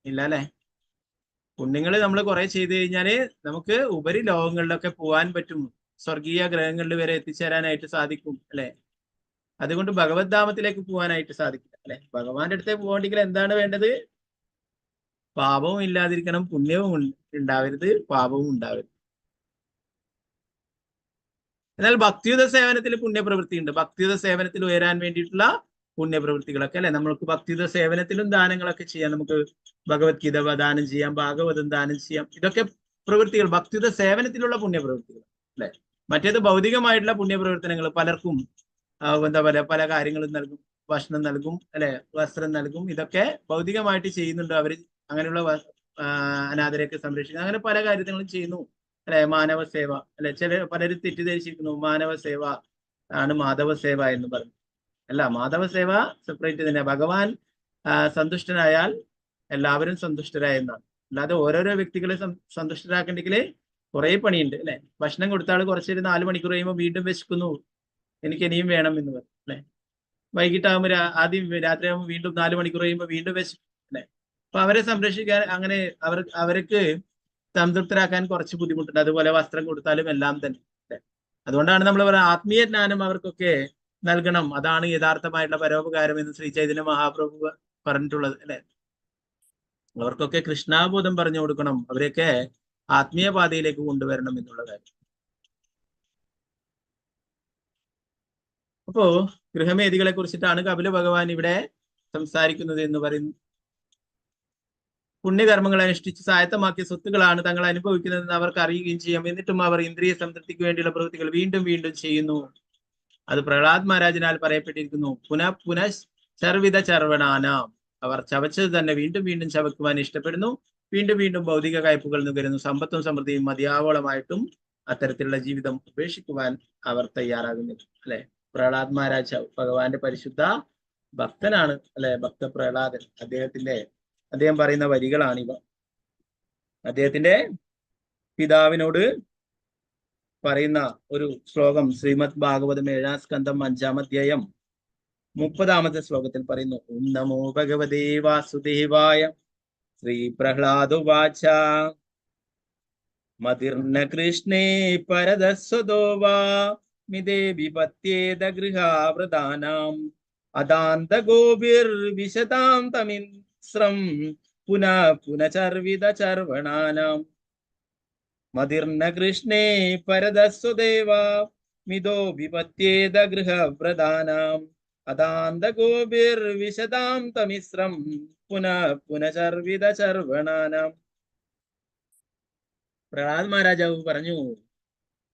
ഇല്ല. അല്ലെ, പുണ്യങ്ങൾ നമ്മൾ കുറെ ചെയ്തു കഴിഞ്ഞാല് നമുക്ക് ഉപരി ലോകങ്ങളിലൊക്കെ പോകാൻ പറ്റും, സ്വർഗീയ ഗ്രഹങ്ങളിൽ വരെ എത്തിച്ചേരാനായിട്ട് സാധിക്കും. അല്ലെ, അതുകൊണ്ട് ഭഗവത് ധാമത്തിലേക്ക് പോകാനായിട്ട് സാധിക്കില്ല. അല്ലെ, ഭഗവാന്റെ അടുത്തേക്ക് പോകണമെങ്കിൽ എന്താണ് വേണ്ടത്? പാപവും ഇല്ലാതിരിക്കണം, പുണ്യവും ഉണ്ടാവരുത്, പാപവും ഉണ്ടാവരുത്. എന്നാൽ ഭക്തിയുത സേവനത്തിൽ പുണ്യപ്രവൃത്തി ഉണ്ട്. ഭക്തിയുത സേവനത്തിൽ ഉയരാൻ വേണ്ടിയിട്ടുള്ള പുണ്യപ്രവൃത്തികളൊക്കെ അല്ലെ. നമ്മൾക്ക് ഭക്തിയുടെ സേവനത്തിലും ദാനങ്ങളൊക്കെ ചെയ്യാം. നമുക്ക് ഭഗവത്ഗീത ദാനം ചെയ്യാം, ഭാഗവതം ദാനം ചെയ്യാം. ഇതൊക്കെ പ്രവൃത്തികൾ ഭക്തിയുടെ സേവനത്തിലുള്ള പുണ്യപ്രവൃത്തികൾ അല്ലെ. മറ്റേത് ഭൗതികമായിട്ടുള്ള പുണ്യപ്രവർത്തനങ്ങൾ പലർക്കും എന്താ പറയുക, പല കാര്യങ്ങളും നൽകും, ഭക്ഷണം നൽകും അല്ലെ, വസ്ത്രം നൽകും. ഇതൊക്കെ ഭൗതികമായിട്ട് ചെയ്യുന്നുണ്ട് അവർ. അങ്ങനെയുള്ള അനാഥരെയൊക്കെ സംരക്ഷിക്കുക, അങ്ങനെ പല കാര്യങ്ങളും ചെയ്യുന്നു അല്ലെ. മാനവ സേവ അല്ലെ. പലരും തെറ്റിദ്ധരിച്ചിരിക്കുന്നു മാനവ സേവ ആണ് മാധവ സേവ എന്ന് പറഞ്ഞു. അല്ല, മാധവ സേവ സെപ്പറേറ്റ് തന്നെ. ഭഗവാൻ സന്തുഷ്ടനായാൽ എല്ലാവരും സന്തുഷ്ടരായ എന്നാണ്. അല്ലാതെ ഓരോരോ വ്യക്തികളെ സന്തുഷ്ടരാക്കണ്ടെങ്കിൽ കുറെ പണിയുണ്ട് അല്ലെ. ഭക്ഷണം കൊടുത്താൽ കുറച്ചൊരു 4 മണിക്കൂർ കഴിയുമ്പോൾ വീണ്ടും വിശക്കുന്നു, എനിക്ക് ഇനിയും വേണം എന്ന് പറയും അല്ലെ. വൈകിട്ടാകുമ്പോൾ ആദ്യം രാത്രിയാകുമ്പോൾ വീണ്ടും 4 മണിക്കൂർ കഴിയുമ്പോൾ വീണ്ടും വിശക്കും അല്ലെ. അപ്പൊ അവരെ സംരക്ഷിക്കാൻ അങ്ങനെ അവർക്ക് സംതൃപ്തരാക്കാൻ കുറച്ച് ബുദ്ധിമുട്ടുണ്ട്. അതുപോലെ വസ്ത്രം കൊടുത്താലും എല്ലാം തന്നെ അല്ലെ. അതുകൊണ്ടാണ് നമ്മൾ പറയുക ആത്മീയ ജ്ഞാനം അവർക്കൊക്കെ നൽകണം, അതാണ് യഥാർത്ഥമായിട്ടുള്ള പരോപകാരം എന്ന് ശ്രീ ചൈതന്യ മഹാപ്രഭു പറഞ്ഞിട്ടുള്ളത് അല്ലെ. അവർക്കൊക്കെ കൃഷ്ണാബോധം പറഞ്ഞു കൊടുക്കണം, അവരെയൊക്കെ ആത്മീയ പാതയിലേക്ക് കൊണ്ടുവരണം എന്നുള്ള കാര്യം. അപ്പോ ഗൃഹമേധികളെ കുറിച്ചിട്ടാണ് കപില ഭഗവാൻ ഇവിടെ സംസാരിക്കുന്നത് എന്ന് പറയുന്നു. പുണ്യകർമ്മങ്ങൾ അനുഷ്ഠിച്ച് സായത്തമാക്കിയ സ്വത്തുകളാണ് തങ്ങൾ അനുഭവിക്കുന്നതെന്ന് അവർക്ക് അറിയുകയും ചെയ്യാം. എന്നിട്ടും അവർ ഇന്ദ്രിയ സംതൃപ്തിക്ക് വേണ്ടിയുള്ള പ്രവൃത്തികൾ വീണ്ടും വീണ്ടും ചെയ്യുന്നു. അത് പ്രഹ്ലാദ് മഹാരാജിനാൽ പറയപ്പെട്ടിരിക്കുന്നു. ചർവിത ചർവണാനാം, അവർ ചവച്ചത് തന്നെ വീണ്ടും വീണ്ടും ചവക്കുവാൻ ഇഷ്ടപ്പെടുന്നു. വീണ്ടും വീണ്ടും ഭൗതിക കയ്പുകൾ നുകരുന്നു. സമ്പത്തും സമൃദ്ധിയും മതിയാവോളമായിട്ടും അത്തരത്തിലുള്ള ജീവിതം ഉപേക്ഷിക്കുവാൻ അവർ തയ്യാറാകുന്നില്ല അല്ലെ. പ്രഹ്ലാദ് മഹാരാജ് ഭഗവാന്റെ പരിശുദ്ധ ഭക്തനാണ് അല്ലെ. ഭക്ത പ്രഹ്ലാദൻ. അദ്ദേഹം പറയുന്ന വരികളാണിവ. അദ്ദേഹത്തിന്റെ പിതാവിനോട് പറയുന്ന ഒരു ശ്ലോകം ശ്രീമദ് ഭാഗവതം 7-ാം സ്കന്ധം 5-ാം അധ്യായം 30-ാമത്തെ ശ്ലോകത്തിൽ പറയുന്നു. ഓം നമോ ഭഗവതേ വാസുദേവായ. ശ്രീ പ്രഹ്ലാദുവാച മതിർന കൃഷ്ണേ പരദസ്വദോ വാ മിതേ വിപത്യേത ഗൃഹാവൃതാനാം അദാന്ത ഗോഭിർവിശതാം തമിശ്രം പുനഃ ചർവണാനാം. മതിർന കൃഷ്ണേ പരദസ്വദേവ മിതോ വിപത്യേത ഗൃഹവ്രതാനാം അദാന്ത ഗോഭിർവിശതാം തമിശ്രം പുനഃ ചർവണാനാം. പ്രഹ്ലാദ് മഹാരാജാവ് പറഞ്ഞു,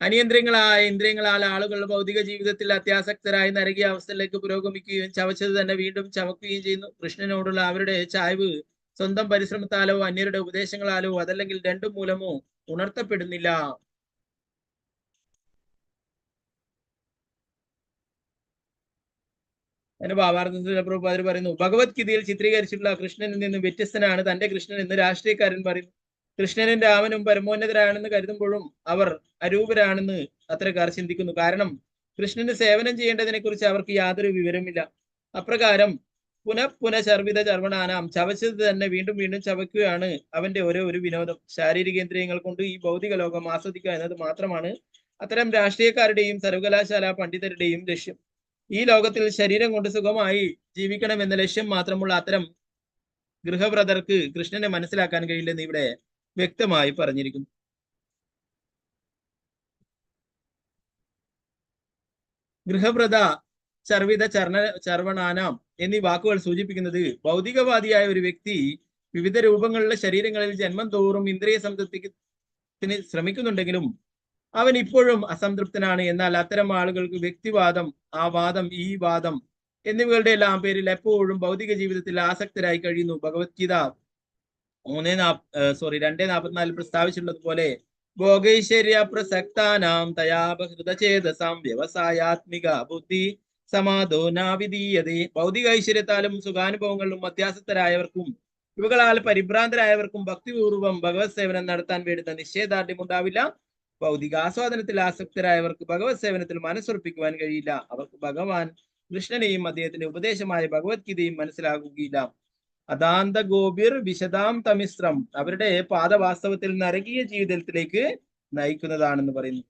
ഇന്ദ്രിയങ്ങളാൽ ആളുകൾ ഭൗതിക ജീവിതത്തിൽ അത്യാസക്തരായി നരകിയ അവസ്ഥയിലേക്ക് പുരോഗമിക്കുകയും ചവച്ചത് തന്നെ വീണ്ടും ചവക്കുകയും ചെയ്യുന്നു. കൃഷ്ണനോടുള്ള അവരുടെ ചായ്വ് സ്വന്തം പരിശ്രമത്താലോ അന്യരുടെ ഉപദേശങ്ങളാലോ അതല്ലെങ്കിൽ രണ്ടും മൂലമോ ഉണർത്തപ്പെടുന്നില്ല. അതിന്റെ ഭാവാർത്ഥത്തിൽ പ്രഭുപാദർ പറയുന്നു, ഭഗവത്ഗീതയിൽ ചിത്രീകരിച്ചിട്ടുള്ള കൃഷ്ണനിൽ നിന്നും വ്യത്യസ്തനാണ് തന്റെ കൃഷ്ണൻ എന്ന് രാഷ്ട്രീയക്കാരൻ പറയുന്നു. കൃഷ്ണനും രാമനും പരമോന്നതരാണെന്ന് കരുതുമ്പോഴും അവർ അരൂപരാണെന്ന് അത്തരക്കാർ ചിന്തിക്കുന്നു. കാരണം കൃഷ്ണന് സേവനം ചെയ്യേണ്ടതിനെ കുറിച്ച് അവർക്ക് യാതൊരു വിവരമില്ല. അപ്രകാരം പുനഃ ചർവിത ചർവണാനാം, ചവച്ചത് തന്നെ വീണ്ടും വീണ്ടും ചവയ്ക്കുകയാണ് അവന്റെ ഒരു വിനോദം. ശാരീരികേന്ദ്രിയങ്ങൾ കൊണ്ട് ഈ ഭൗതിക ലോകം ആസ്വദിക്കുക എന്നത് മാത്രമാണ് അത്തരം രാഷ്ട്രീയക്കാരുടെയും സർവകലാശാല പണ്ഡിതരുടെയും ലക്ഷ്യം. ഈ ലോകത്തിൽ ശരീരം കൊണ്ട് സുഖമായി ജീവിക്കണമെന്ന ലക്ഷ്യം മാത്രമുള്ള അത്തരം ഗൃഹവ്രതർക്ക് കൃഷ്ണനെ മനസ്സിലാക്കാൻ കഴിയില്ലെന്ന് ഇവിടെ വ്യക്തമായി പറഞ്ഞിരിക്കുന്നു. ഗൃഹവ്രത, ചർവിത, ചർവണാനാം എന്നീ വാക്കുകൾ സൂചിപ്പിക്കുന്നത് ഭൗതികവാദിയായ ഒരു വ്യക്തി വിവിധ രൂപങ്ങളിലുള്ള ശരീരങ്ങളിൽ ജന്മം തോറും ഇന്ദ്രിയ സംതൃപ്തിക്ക് ശ്രമിക്കുന്നുണ്ടെങ്കിലും അവൻ ഇപ്പോഴും അസംതൃപ്തനാണ്. എന്നാൽ അത്തരം ആളുകൾക്ക് വ്യക്തിവാദം, ആ വാദം, ഈ വാദം എന്നിവകളുടെ എല്ലാം പേരിൽ എപ്പോഴും ഭൗതിക ജീവിതത്തിൽ ആസക്തരായി കഴിയുന്നു. ഭഗവത്ഗീത 2:44 പ്രസ്താവിച്ചിട്ടുള്ളതുപോലെ ഭോഗൈശ്വര്യ പ്രസക്താനാം തയാപഹൃതചേതസാം വ്യവസായാത്മിക ബുദ്ധി സമാധോ നാവിധീയതേ. ഭൗതിക ഐശ്വര്യത്താലും സുഖാനുഭവങ്ങളിലും അത്യാസക്തരായവർക്കും ഇവകളാൽ പരിഭ്രാന്തരായവർക്കും ഭക്തിപൂർവ്വം ഭഗവത് സേവനം നടത്താൻ വേണ്ടുന്ന നിശ്ചയദാർഢ്യം ഉണ്ടാവില്ല. ഭൗതിക ആസ്വാദനത്തിൽ ആസക്തരായവർക്ക് ഭഗവത് സേവനത്തിൽ മനസ്സുറപ്പിക്കുവാൻ കഴിയില്ല. അവർക്ക് ഭഗവാൻ കൃഷ്ണനെയും അദ്ദേഹത്തിന്റെ ഉപദേശമായ ഭഗവത്ഗീതയും മനസ്സിലാകുകയില്ല. അദാന്ത ഗോപിർ വിശദാം തമിശ്രം, അവരുടെ പാത വാസ്തവത്തിൽ നരകീയ ജീവിതത്തിലേക്ക് നയിക്കുന്നതാണെന്ന് പറയുന്നു.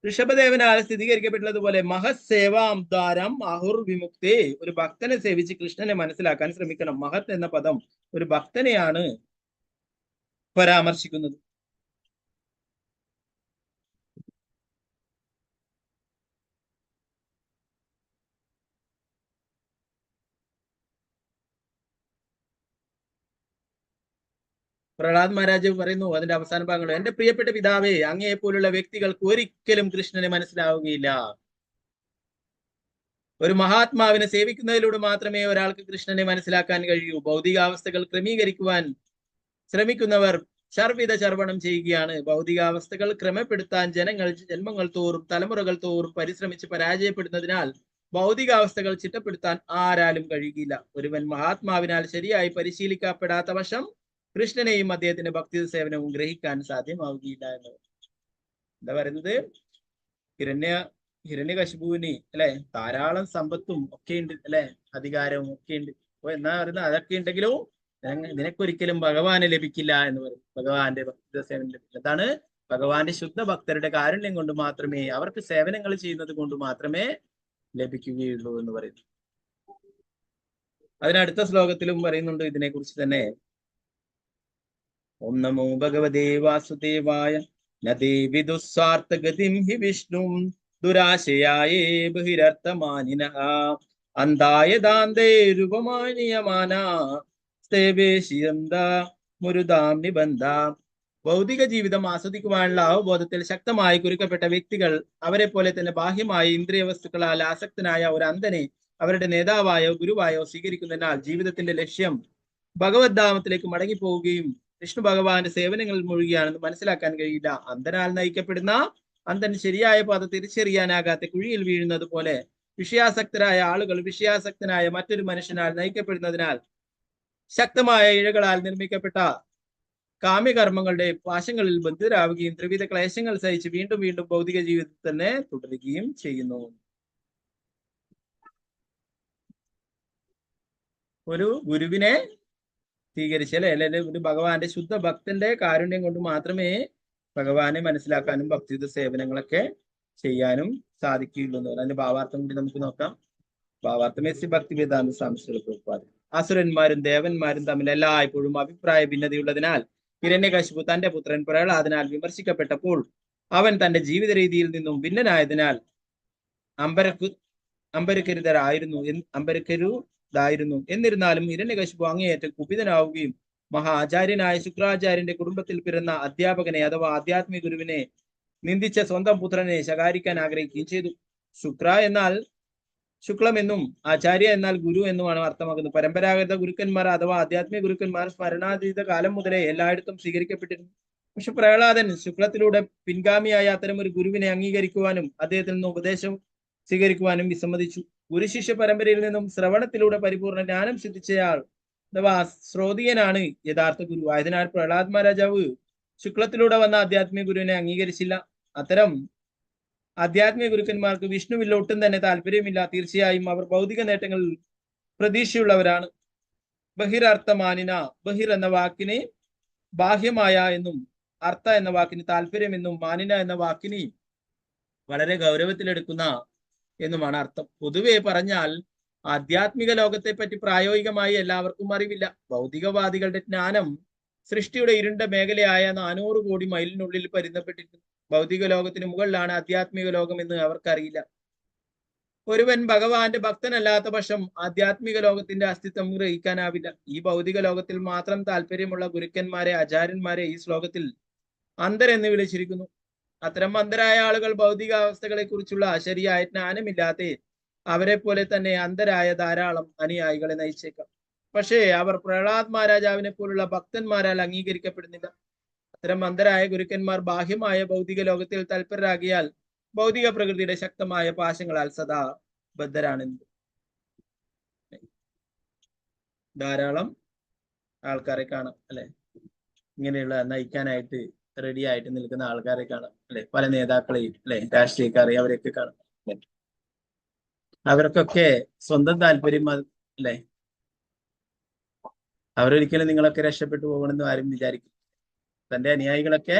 ഋഷഭദേവനാൽ സ്ഥിരീകരിക്കപ്പെട്ടുള്ളതുപോലെ മഹത് സേവാം ദ്വാരം അഹുർ വിമുക്തേ, ഒരു ഭക്തനെ സേവിച്ച് കൃഷ്ണനെ മനസ്സിലാക്കാൻ ശ്രമിക്കണം. മഹത് എന്ന പദം ഒരു ഭക്തനെയാണ് പരാമർശിക്കുന്നത്. പ്രഹ്ലാദ് മഹാരാജ് പറയുന്നു അതിന്റെ അവസാന ഭാഗങ്ങൾ, എന്റെ പ്രിയപ്പെട്ട പിതാവേ, അങ്ങയെ പോലുള്ള വ്യക്തികൾക്ക് ഒരിക്കലും കൃഷ്ണനെ മനസ്സിലാവുകയില്ല. ഒരു മഹാത്മാവിനെ സേവിക്കുന്നതിലൂടെ മാത്രമേ ഒരാൾക്ക് കൃഷ്ണനെ മനസ്സിലാക്കാൻ കഴിയൂ. ഭൗതികാവസ്ഥകൾ ക്രമീകരിക്കുവാൻ ശ്രമിക്കുന്നവർ ശർവിത ചർവണം ചെയ്യുകയാണ്. ഭൗതികാവസ്ഥകൾ ക്രമപ്പെടുത്താൻ ജന്മങ്ങൾ തോറും തലമുറകൾ തോറും പരിശ്രമിച്ച് പരാജയപ്പെടുന്നതിനാൽ ഭൗതികാവസ്ഥകൾ ചിട്ടപ്പെടുത്താൻ ആരാലും കഴിയുകയില്ല. ഒരുവൻ മഹാത്മാവിനാൽ ശരിയായി പരിശീലിക്കപ്പെടാത്ത വശം കൃഷ്ണനെയും അദ്ദേഹത്തിന്റെ ഭക്തി സേവനവും ഗ്രഹിക്കാൻ സാധ്യമാവുകയില്ല എന്ന്. എന്താ പറയുന്നത്? ഹിരണ്യകശിപുവിന് അല്ലെ ധാരാളം സമ്പത്തും ഒക്കെ ഉണ്ട്, അല്ലെ അധികാരവും ഒക്കെ ഉണ്ട്. അപ്പൊ എന്നാ പറയുന്നത്, അതൊക്കെ ഉണ്ടെങ്കിലും നിനക്കൊരിക്കലും ഭഗവാനെ ലഭിക്കില്ല എന്ന് പറയും. ഭഗവാന്റെ ഭക്തി സേവനം ലഭിക്കില്ല. അതാണ് ഭഗവാന്റെ ശുദ്ധ ഭക്തരുടെ കാരുണ്യം കൊണ്ട് മാത്രമേ, അവർക്ക് സേവനങ്ങൾ ചെയ്യുന്നത് കൊണ്ട് മാത്രമേ ലഭിക്കുകയുള്ളൂ എന്ന് പറയുന്നു. അതിനടുത്ത ശ്ലോകത്തിലും പറയുന്നുണ്ട് ഇതിനെ കുറിച്ച് തന്നെ. ഓം നമോ ഭഗവതേ വാസുദേവായ നദേ വിദുസ്വാർത്ഥഗതിം ഹി വിഷ്ണു ദുരാശയായേ ബഹിരർത്ഥമാനിനഃ അന്തായ ദാന്തേ രൂപമാനിയമാന മുരുദാം നിബന്ധ. ഭൗതിക ജീവിതം ആസ്വദിക്കുവാനുള്ള അവബോധത്തിൽ ശക്തമായി കുരുക്കപ്പെട്ട വ്യക്തികൾ അവരെ പോലെ തന്നെ ബാഹ്യമായ ഇന്ദ്രിയ വസ്തുക്കളാൽ ആസക്തനായ ഒരു അന്ധനെ അവരുടെ നേതാവായോ ഗുരുവായോ സ്വീകരിക്കുന്നതിനാൽ ജീവിതത്തിന്റെ ലക്ഷ്യം ഭഗവദ്ധാമത്തിലേക്ക് മടങ്ങിപ്പോവുകയും വിഷ്ണു ഭഗവാന്റെ സേവനങ്ങളിൽ മുഴുകിയാണെന്ന് മനസ്സിലാക്കാൻ കഴിയില്ല. അന്ധനാൽ നയിക്കപ്പെടുന്ന അന്ധൻ ശരിയായ പാത തിരിച്ചറിയാനാകാത്ത കുഴിയിൽ വീഴുന്നത് പോലെ വിഷയാസക്തരായ ആളുകൾ വിഷയാസക്തനായ മറ്റൊരു മനുഷ്യനാൽ നയിക്കപ്പെടുന്നതിനാൽ ശക്തമായ ഇഴകളാൽ നിർമ്മിക്കപ്പെട്ട കാമ്യകർമ്മങ്ങളുടെ പാശങ്ങളിൽ ബന്ധിതരാവുകയും ത്രിവിധ ക്ലേശങ്ങൾ സഹിച്ച് വീണ്ടും വീണ്ടും ഭൗതിക ജീവിതത്തിൽ തന്നെ തുടരുകയും ചെയ്യുന്നു. ഒരു ഗുരുവിനെ സ്വീകരിച്ചല്ലേ അല്ലെ ഒരു ഭഗവാന്റെ ശുദ്ധ ഭക്തന്റെ കാരുണ്യം കൊണ്ട് മാത്രമേ ഭഗവാനെ മനസ്സിലാക്കാനും ഭക്തിയുത സേവനങ്ങളൊക്കെ ചെയ്യാനും സാധിക്കുകയുള്ളൂ എന്ന് പറയാം. അതിന്റെ ഭാവാർത്ഥം കൂടി നമുക്ക് നോക്കാം. ഭാവാർത്ഥം ഭക്തി വേദാന്ത സംസ്കൃത. അസുരന്മാരും ദേവന്മാരും തമ്മിൽ എല്ലായ്പ്പോഴും അഭിപ്രായ ഭിന്നതയുള്ളതിനാൽ ഹിരണ്യകശിപു തന്റെ പുത്രൻ പ്രഹ്ലാദനാൽ വിമർശിക്കപ്പെട്ടപ്പോൾ അവൻ തന്റെ ജീവിത രീതിയിൽ നിന്നും ഭിന്നനായതിനാൽ അമ്പരക്കരുതായിരുന്നു. എന്നിരുന്നാലും ഹിരണ്യകശിപു അങ്ങേയറ്റം കുപിതനാവുകയും ആചാര്യനായ ശുക്രാചാര്യന്റെ കുടുംബത്തിൽ പിറന്ന അധ്യാപകനെ അഥവാ ആധ്യാത്മിക ഗുരുവിനെ നിന്ദിച്ച സ്വന്തം പുത്രനെ ശകാരിക്കാൻ ആഗ്രഹിക്കുകയും ചെയ്തു. ശുക്ര എന്നാൽ ശുക്ലമെന്നും ആചാര്യ എന്നാൽ ഗുരു എന്നുമാണ് അർത്ഥമാക്കുന്നത്. പരമ്പരാഗത ഗുരുക്കന്മാർ അഥവാ ആധ്യാത്മിക ഗുരുക്കന്മാർ സ്മരണാതീത കാലം മുതലേ എല്ലായിടത്തും സ്വീകരിക്കപ്പെട്ടിരുന്നു. പക്ഷെ പ്രഹ്ലാദൻ ശുക്ലത്തിലൂടെ പിൻഗാമിയായ അത്തരം ഒരു ഗുരുവിനെ അംഗീകരിക്കുവാനും അദ്ദേഹത്തിൽ നിന്ന് ഉപദേശം സ്വീകരിക്കുവാനും വിസമ്മതിച്ചു. ഗുരുശിഷ്യ പരമ്പരയിൽ നിന്നും ശ്രവണത്തിലൂടെ പരിപൂർണ ജ്ഞാനം സിദ്ധിച്ചയാൾ അഥവാ ശ്രോതീയനാണ് യഥാർത്ഥ ഗുരു. ആയതിനാൽ പ്രഹ്ലാദ് മഹാരാജാവ് ശുക്ലത്തിലൂടെ വന്ന ആധ്യാത്മിക ഗുരുവിനെ അംഗീകരിച്ചില്ല. അത്തരം ആധ്യാത്മിക ഗുരുക്കന്മാർക്ക് വിഷ്ണുവിൽ ഒട്ടും തന്നെ താല്പര്യമില്ല. തീർച്ചയായും അവർ ഭൗതിക നേട്ടങ്ങളിൽ പ്രതീക്ഷയുള്ളവരാണ്. ബഹിരർത്ഥമാനിന, ബഹിർ എന്ന വാക്കിന് ബാഹ്യമായ എന്നും അർത്ഥ എന്ന വാക്കിന് താല്പര്യം എന്നും മാനിന എന്ന വാക്കിന് വളരെ ഗൗരവത്തിലെടുക്കുന്ന എന്നുമാണ് അർത്ഥം. പൊതുവെ പറഞ്ഞാൽ ആധ്യാത്മിക ലോകത്തെ പറ്റി പ്രായോഗികമായി എല്ലാവർക്കും അറിവില്ല. ഭൗതികവാദികളുടെ ജ്ഞാനം സൃഷ്ടിയുടെ ഇരുണ്ട മേഖലയായ 400 കോടി മൈലിനുള്ളിൽ പരിമിതപ്പെട്ടിരിക്കുന്നു. ഭൗതിക ലോകത്തിന് മുകളിലാണ് ആധ്യാത്മിക ലോകം എന്ന് അവർക്കറിയില്ല. ഒരുവൻ ഭഗവാന്റെ ഭക്തനല്ലാത്ത പക്ഷം ആധ്യാത്മിക ലോകത്തിന്റെ അസ്തിത്വം ഗ്രഹിക്കാനാവില്ല. ഈ ഭൗതിക ലോകത്തിൽ മാത്രം താല്പര്യമുള്ള ഗുരുക്കന്മാരെ ആചാര്യന്മാരെ ഈ ശ്ലോകത്തിൽ അന്ധരെന്ന് വിളിച്ചിരിക്കുന്നു. അത്തരം അന്ധരായ ആളുകൾ ഭൗതിക അവസ്ഥകളെ കുറിച്ചുള്ള ശരിയായ ജ്ഞാനമില്ലാത്ത അവരെ പോലെ തന്നെ അന്ധരായ ധാരാളം അനുയായികളെ നയിച്ചേക്കാം. പക്ഷേ അവർ പ്രഹ്ലാദ് മഹാരാജാവിനെ പോലുള്ള ഭക്തന്മാരാൽ അംഗീകരിക്കപ്പെടുന്നില്ല. അത്തരം അന്ധരായ ഗുരുക്കന്മാർ ബാഹ്യമായ ഭൗതിക ലോകത്തിൽ തൽപരരാകിയാൽ ഭൗതിക പ്രകൃതിയുടെ ശക്തമായ പാശങ്ങളാൽ സദാ ബദ്ധരാണെന്ന്. ധാരാളം ആൾക്കാരെ കാണാം അല്ലെ, ഇങ്ങനെയുള്ള നയിക്കാനായിട്ട് റെഡി ആയിട്ട് നിൽക്കുന്ന ആൾക്കാരെ കാണാം അല്ലെ, പല നേതാക്കളെയും അല്ലെ, രാഷ്ട്രീയക്കാരെ അവരെയൊക്കെ കാണാം. അവർക്കൊക്കെ സ്വന്തം താല്പര്യം അല്ലെ, അവരൊരിക്കലും നിങ്ങളൊക്കെ രക്ഷപ്പെട്ടു പോകണമെന്ന് ആരും വിചാരിക്കും. തന്റെ അനുയായികളൊക്കെ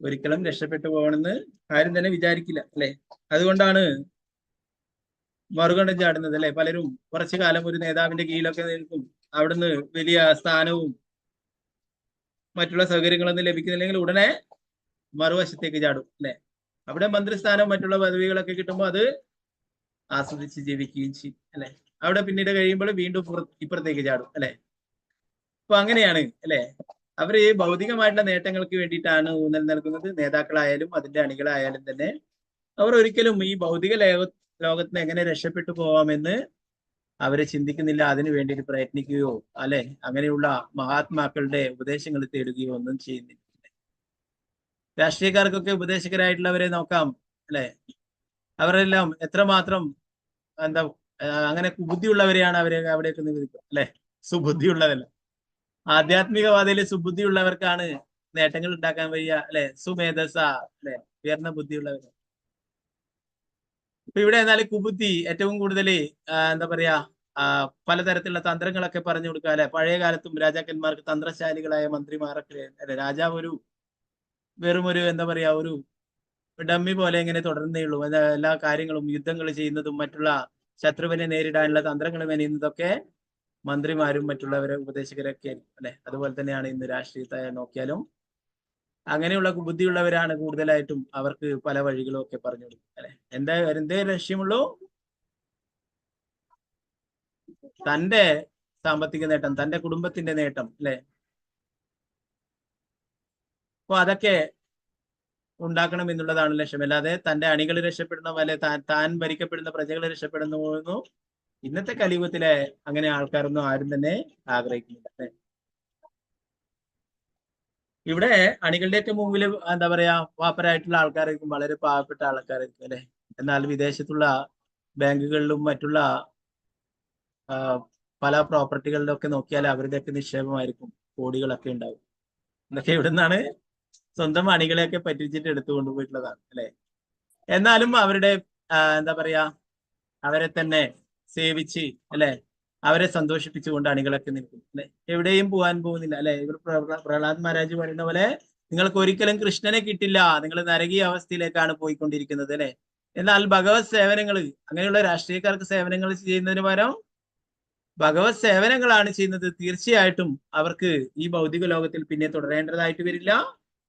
ഒരിക്കലും രക്ഷപ്പെട്ടു പോകണമെന്ന് ആരും തന്നെ വിചാരിക്കില്ല അല്ലെ. അതുകൊണ്ടാണ് മറുകണ്ഠം ചാടുന്നത് അല്ലെ. പലരും കുറച്ചു കാലം ഒരു നേതാവിന്റെ കീഴിലൊക്കെ നിൽക്കും, അവിടുന്ന് വലിയ സ്ഥാനവും മറ്റുള്ള സൗകര്യങ്ങളൊന്നും ലഭിക്കുന്നില്ലെങ്കിൽ ഉടനെ മറുവശത്തേക്ക് ചാടും അല്ലെ. അവിടെ മന്ത്രിസ്ഥാനം മറ്റുള്ള പദവികളൊക്കെ കിട്ടുമ്പോൾ അത് ആസ്വദിച്ച് ജീവിക്കുകയും ചെയ്യും അല്ലെ. അവിടെ പിന്നീട് കഴിയുമ്പോൾ വീണ്ടും ഇപ്പുറത്തേക്ക് ചാടും അല്ലെ. അപ്പൊ അങ്ങനെയാണ് അല്ലെ. അവര് ഭൗതികമായിട്ടുള്ള നേട്ടങ്ങൾക്ക് വേണ്ടിയിട്ടാണ് ഊന്നൽ നൽകുന്നത്. നേതാക്കളായാലും അതിന്റെ അണികളായാലും തന്നെ അവർ ഒരിക്കലും ഈ ഭൗതിക ലോകത്തിന് എങ്ങനെ രക്ഷപ്പെട്ടു പോവാമെന്ന് അവരെ ചിന്തിക്കുന്നില്ല. അതിനു വേണ്ടിയിട്ട് പ്രയത്നിക്കുകയോ അല്ലെ അങ്ങനെയുള്ള മഹാത്മാക്കളുടെ ഉപദേശങ്ങൾ തേടുകയോ ഒന്നും ചെയ്യുന്നില്ല. രാഷ്ട്രീയക്കാർക്കൊക്കെ ഉപദേശകരായിട്ടുള്ളവരെ നോക്കാം അല്ലെ, അവരെല്ലാം എത്രമാത്രം എന്താ അങ്ങനെ ബുദ്ധിയുള്ളവരെയാണ് അവരെ അവിടേക്ക് നിയമിക്കുക അല്ലെ, സുബുദ്ധിയുള്ളതല്ല. ആധ്യാത്മികവാദയിലെ സുബുദ്ധിയുള്ളവർക്കാണ് നേട്ടങ്ങൾ ഉണ്ടാക്കാൻ വയ്യ അല്ലെ, സുമേധസ അല്ലെ, ഉയർന്ന ബുദ്ധിയുള്ളവർ. ഇപ്പൊ ഇവിടെ എന്നാൽ കുബുദ്ധി ഏറ്റവും കൂടുതൽ എന്താ പറയാ പലതരത്തിലുള്ള തന്ത്രങ്ങളൊക്കെ പറഞ്ഞു കൊടുക്കുക അല്ലെ. പഴയ കാലത്തും രാജാക്കന്മാർക്ക് തന്ത്രശാലികളായ മന്ത്രിമാരൊക്കെ അല്ലെ, രാജാവ് വെറും ഒരു എന്താ പറയാ ഒരു ഡമ്മി പോലെ ഇങ്ങനെ തുടർന്നേ ഉള്ളൂ. എല്ലാ കാര്യങ്ങളും യുദ്ധങ്ങൾ ചെയ്യുന്നതും മറ്റുള്ള ശത്രുവിനെ നേരിടാനുള്ള തന്ത്രങ്ങൾ മെനയുന്നതൊക്കെ മന്ത്രിമാരും മറ്റുള്ളവരെ ഉപദേശകരൊക്കെ ആയിരിക്കും അല്ലെ. അതുപോലെ തന്നെയാണ് ഇന്ന് രാഷ്ട്രീയത്തെ നോക്കിയാലും അങ്ങനെയുള്ള ബുദ്ധിയുള്ളവരാണ് കൂടുതലായിട്ടും അവർക്ക് പല വഴികളും ഒക്കെ പറഞ്ഞു കൊടുക്കും അല്ലെ. എന്തേ ലക്ഷ്യമുള്ളൂ? തന്റെ സാമ്പത്തിക നേട്ടം, തന്റെ കുടുംബത്തിന്റെ നേട്ടം അല്ലെ. അപ്പൊ അതൊക്കെ ഉണ്ടാക്കണം എന്നുള്ളതാണ് ലക്ഷ്യം. അല്ലാതെ തന്റെ അണികൾ രക്ഷപ്പെടണം അല്ലെ താൻ ഭരിക്കപ്പെടുന്ന പ്രജകൾ രക്ഷപ്പെടുന്നു ഇന്നത്തെ കലിയുഗത്തിലെ അങ്ങനെ ആൾക്കാരൊന്നും ആരും തന്നെ ആഗ്രഹിക്കുന്നില്ല അല്ലെ. ഇവിടെ അണികളുടെയൊക്കെ മുമ്പിൽ എന്താ പറയാ പാപ്പരായിട്ടുള്ള ആൾക്കാരായിരിക്കും, വളരെ പാവപ്പെട്ട ആൾക്കാരായിരിക്കും അല്ലെ. എന്നാൽ വിദേശത്തുള്ള ബാങ്കുകളിലും മറ്റുള്ള പല പ്രോപ്പർട്ടികളിലൊക്കെ നോക്കിയാൽ അവരുടെയൊക്കെ നിക്ഷേപമായിരിക്കും, കോടികളൊക്കെ ഉണ്ടാവും. ഇതൊക്കെ ഇവിടെ നിന്നാണ് സ്വന്തം അണികളെയൊക്കെ പറ്റിച്ചിട്ട് എടുത്തു കൊണ്ടുപോയിട്ടുള്ളതാണ് അല്ലെ. എന്നാലും അവരുടെ എന്താ പറയാ അവരെ തന്നെ സേവിച്ച് അല്ലെ, അവരെ സന്തോഷിപ്പിച്ചുകൊണ്ട് അണികളൊക്കെ നിൽക്കും അല്ലെ. എവിടെയും പോകാൻ പോകുന്നില്ല അല്ലെ. ഇവർ പ്രഹ്ലാദ് മഹാരാജ് പറയുന്ന പോലെ നിങ്ങൾക്ക് ഒരിക്കലും കൃഷ്ണനെ കിട്ടില്ല, നിങ്ങൾ നരകീയ അവസ്ഥയിലേക്കാണ് പോയിക്കൊണ്ടിരിക്കുന്നത് അല്ലെ. എന്നാൽ ഭഗവത് സേവനങ്ങൾ, അങ്ങനെയുള്ള രാഷ്ട്രീയക്കാർക്ക് സേവനങ്ങൾ ചെയ്യുന്നതിന് പകരം ഭഗവത് സേവനങ്ങളാണ് ചെയ്യുന്നത്, തീർച്ചയായിട്ടും അവർക്ക് ഈ ഭൗതിക ലോകത്തിൽ പിന്നെ തുടരേണ്ടതായിട്ട് വരില്ല,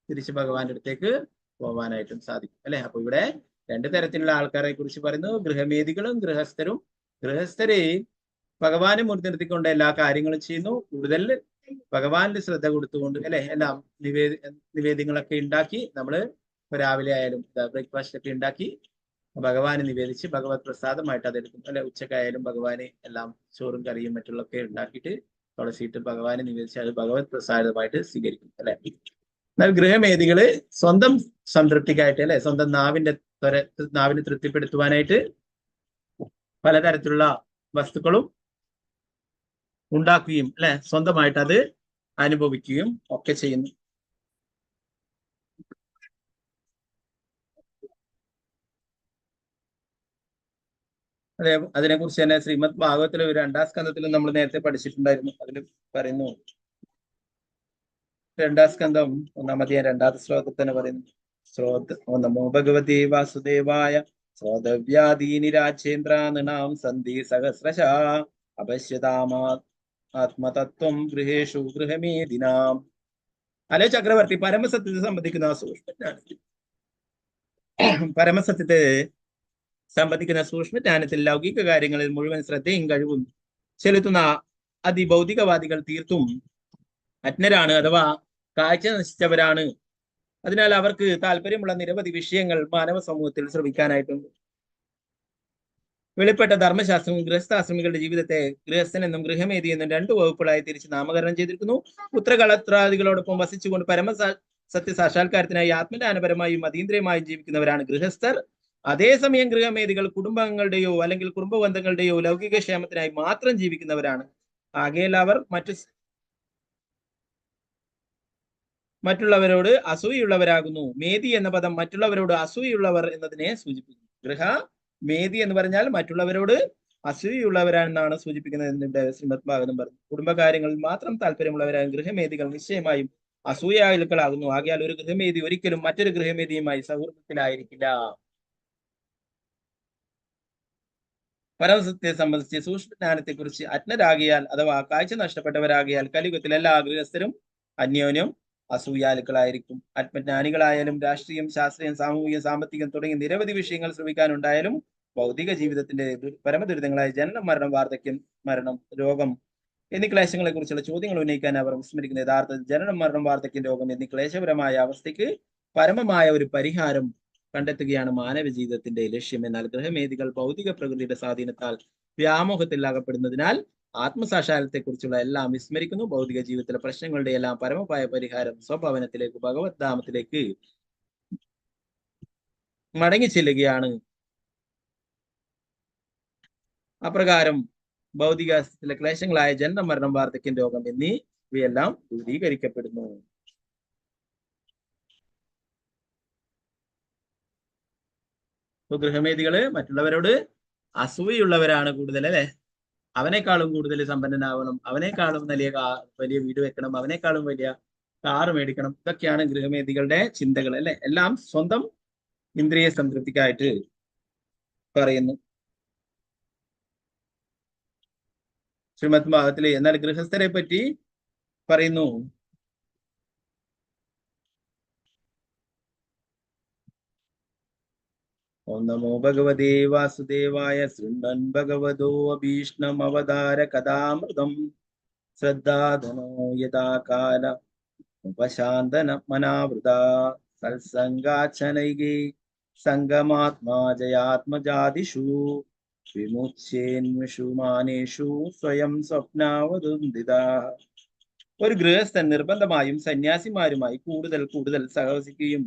തിരിച്ച് ഭഗവാന്റെ അടുത്തേക്ക് പോകാനായിട്ടും സാധിക്കും അല്ലെ. അപ്പൊ ഇവിടെ രണ്ടു തരത്തിലുള്ള ആൾക്കാരെ കുറിച്ച് പറയുന്നു, ഗൃഹമേധികളും ഗൃഹസ്ഥരും. ഗൃഹസ്ഥരെ ഭഗവാനെ മുൻനിർത്തിക്കൊണ്ട് എല്ലാ കാര്യങ്ങളും ചെയ്യുന്നു, കൂടുതൽ ഭഗവാന്റെ ശ്രദ്ധ കൊടുത്തുകൊണ്ട് അല്ലെ എല്ലാം നിവേദ്യങ്ങളൊക്കെ ഉണ്ടാക്കി, നമ്മള് രാവിലെ ആയാലും ബ്രേക്ക്ഫാസ്റ്റ് ഒക്കെ ഉണ്ടാക്കി ഭഗവാന് നിവേദിച്ച് ഭഗവത് പ്രസാദമായിട്ട് അതെടുക്കും അല്ലെ. ഉച്ചക്കായാലും ഭഗവാന് എല്ലാം ചോറും കറിയും മറ്റുള്ളൊക്കെ ഉണ്ടാക്കിയിട്ട് തുളസിയിട്ട് ഭഗവാന് നിവേദിച്ച് അത് ഭഗവത് പ്രസാദമായിട്ട് സ്വീകരിക്കും അല്ലെ. എന്നാൽ ഗൃഹമേധികള് സ്വന്തം സംതൃപ്തിക്കായിട്ട് അല്ലെ, സ്വന്തം നാവിനെ തൃപ്തിപ്പെടുത്തുവാനായിട്ട് പലതരത്തിലുള്ള വസ്തുക്കളും ഉണ്ടാക്കുകയും അല്ലെ സ്വന്തമായിട്ട് അത് അനുഭവിക്കുകയും ഒക്കെ ചെയ്യുന്നു. അതിനെക്കുറിച്ച് തന്നെ ശ്രീമദ് ഭാഗവത്തിലെ 2-ാം സ്കന്ധത്തിലും നമ്മൾ നേരത്തെ പഠിച്ചിട്ടുണ്ടായിരുന്നു. അതിൽ പറയുന്നു, 2-ാം സ്കന്ധം 1-ാം അധ്യായം 2-ാമത്തെ ശ്ലോകത്തിൽ തന്നെ പറയുന്നു, നമോ ഭഗവതി വാസുദേവായ ശ്രോതവ്യാദീനി രാജേന്ദ്ര നൃണാം സന്ധി സഹസ്രശ അപശ്യതാമാ ആത്മതത്വം ഗൃഹേഷു ഗൃഹമേദിനാം. അല്ലെ ചക്രവർത്തി, പരമസത്യത്തെ സംബന്ധിക്കുന്ന പരമസത്യത്തെ സംബന്ധിക്കുന്ന സൂക്ഷ്മജ്ഞാനത്തിൽ ലൗകിക കാര്യങ്ങളിൽ മുഴുവൻ ശ്രദ്ധയും കഴിവും ചെലുത്തുന്ന അതിഭൗതികവാദികൾ തീർത്തും അജ്ഞരാണ്, അഥവാ കാഴ്ച നശിച്ചവരാണ്. അതിനാൽ അവർക്ക് താല്പര്യമുള്ള നിരവധി വിഷയങ്ങൾ മാനവ സമൂഹത്തിൽ ശ്രമിക്കാനായിട്ടുണ്ട്. വെളിപ്പെട്ട ധർമ്മശാസ്ത്രവും ഗൃഹസ്ഥാശ്രമികളുടെ ജീവിതത്തെ ഗൃഹസ്ഥൻ എന്നും ഗൃഹമേധി എന്നും 2 വകുപ്പുകളായി തിരിച്ച് നാമകരണം ചെയ്തിരിക്കുന്നു. പുത്രകളത്രാദികളോടൊപ്പം വസിച്ചുകൊണ്ട് പരമസത്യ സാക്ഷാത്കാരത്തിനായി ആത്മജ്ഞാനപരമായും അതീന്ദ്രിയമായും ജീവിക്കുന്നവരാണ് ഗൃഹസ്ഥർ. അതേസമയം ഗൃഹമേധികൾ കുടുംബങ്ങളുടെയോ അല്ലെങ്കിൽ കുടുംബബന്ധങ്ങളുടെയോ ലൗകിക ക്ഷേമത്തിനായി മാത്രം ജീവിക്കുന്നവരാണ്. ആകയാൽ അവർ മറ്റുള്ളവരോട് അസൂയുള്ളവരാകുന്നു. മേധി എന്ന പദം മറ്റുള്ളവരോട് അസൂയുള്ളവർ എന്നതിനെ സൂചിപ്പിക്കുന്നു. മേധി എന്ന് പറഞ്ഞാൽ മറ്റുള്ളവരോട് അസൂയുള്ളവരാണെന്നാണ് സൂചിപ്പിക്കുന്നത് എന്നിവിടെ ശ്രീമദ് ഭാഗവതം പറഞ്ഞു. കുടുംബകാര്യങ്ങളിൽ മാത്രം താല്പര്യമുള്ളവരായ ഗൃഹമേധികൾ നിശ്ചയമായും അസൂയാലുക്കളാകുന്നു. ആകയാൽ ഒരു ഗൃഹമേധി ഒരിക്കലും മറ്റൊരു ഗൃഹമേധിയുമായി സൗഹൃദത്തിലായിരിക്കില്ല. പരമസത്യത്തെ സംബന്ധിച്ച് സൂക്ഷ്മജ്ഞാനത്തെ കുറിച്ച് അജ്ഞരാകിയാൽ അഥവാ കാഴ്ച നഷ്ടപ്പെട്ടവരാകിയാൽ കലിയുഗത്തിൽ എല്ലാ ഗൃഹസ്ഥരും അന്യോന്യം അസൂയാലുക്കളായിരിക്കും. ആത്മജ്ഞാനികളായാലും രാഷ്ട്രീയം, ശാസ്ത്രീയം, സാമൂഹികം, സാമ്പത്തികം തുടങ്ങിയ നിരവധി വിഷയങ്ങൾ ശ്രമിക്കാനുണ്ടായാലും ഭൗതിക ജീവിതത്തിന്റെ പരമദുരിതങ്ങളായ ജനനം, മരണം, വാർദ്ധക്യം, മരണം, രോഗം, എന്നീ ക്ലേശങ്ങളെ കുറിച്ചുള്ള ചോദ്യങ്ങൾ ഉന്നയിക്കാൻ അവർ വിസ്മരിക്കുന്ന യഥാർത്ഥത്തിൽ ജനനം, മരണം, വാർദ്ധക്യം, രോഗം എന്നീ ക്ലേശപരമായ അവസ്ഥയ്ക്ക് പരമമായ ഒരു പരിഹാരം കണ്ടെത്തുകയാണ് മാനവ ജീവിതത്തിന്റെ ലക്ഷ്യം. എന്നാൽ ഗൃഹമേധികൾ ഭൗതിക പ്രകൃതിയുടെ സ്വാധീനത്താൽ വ്യാമോഹത്തിൽ അകപ്പെടുന്നതിനാൽ ആത്മസാക്ഷാത്കാരത്തെക്കുറിച്ചുള്ള എല്ലാം വിസ്മരിക്കുന്നു. ഭൗതിക ജീവിതത്തിലെ പ്രശ്നങ്ങളുടെ എല്ലാം പരമമായ പരിഹാരം സ്വഭവനത്തിലേക്ക്, ഭഗവത് ധാമത്തിലേക്ക് മടങ്ങി ചെല്ലുകയാണ്. അപ്രകാരം ഭൗതികത്തിലെ ക്ലേശങ്ങളായ ജനനം, മരണം, വാർദ്ധക്യം, രോഗം എന്നിവയെല്ലാം ദൂരീകരിക്കപ്പെടുന്നു. ഗൃഹമേധികള് മറ്റുള്ളവരോട് അസൂയുള്ളവരാണ് കൂടുതൽ, അല്ലെ? അവനേക്കാളും കൂടുതൽ സമ്പന്നനാവണം, അവനേക്കാളും വലിയ വീട് വെക്കണം, അവനേക്കാളും വലിയ കാറ് മേടിക്കണം. ഇതൊക്കെയാണ് ഗൃഹമേധികളുടെ ചിന്തകൾ, അല്ലെ? എല്ലാം സ്വന്തം ഇന്ദ്രിയ സംതൃപ്തിക്കായിട്ട് പറയുന്നു. ശ്രീമദ് ഭാഗവതത്തില് എന്നാൽ ഗൃഹസ്ഥരെ പറ്റി പറയുന്നു. ഓം നമോ ഭഗവതേ വാസുദേവായ. ശൃണ്വൻ ഭഗവതോ അഭീഷ്ണം അവതാര കഥാമൃതം ശ്രദ്ധാധനോ യഥാ കാല ഉപശാന്തന മനാവൃത സത്സംഗാച്ഛനൈകേ സംഗമാത്മാ ജയാത്മജാതിഷു വിമുച്യേന്വിഷു മാനേഷു സ്വയം സ്വപ്നാവതുന്ദിത. ഒരു ഗൃഹസ്ഥൻ നിർബന്ധമായും സന്യാസിമാരുമായി കൂടുതൽ സഹവസിക്കുകയും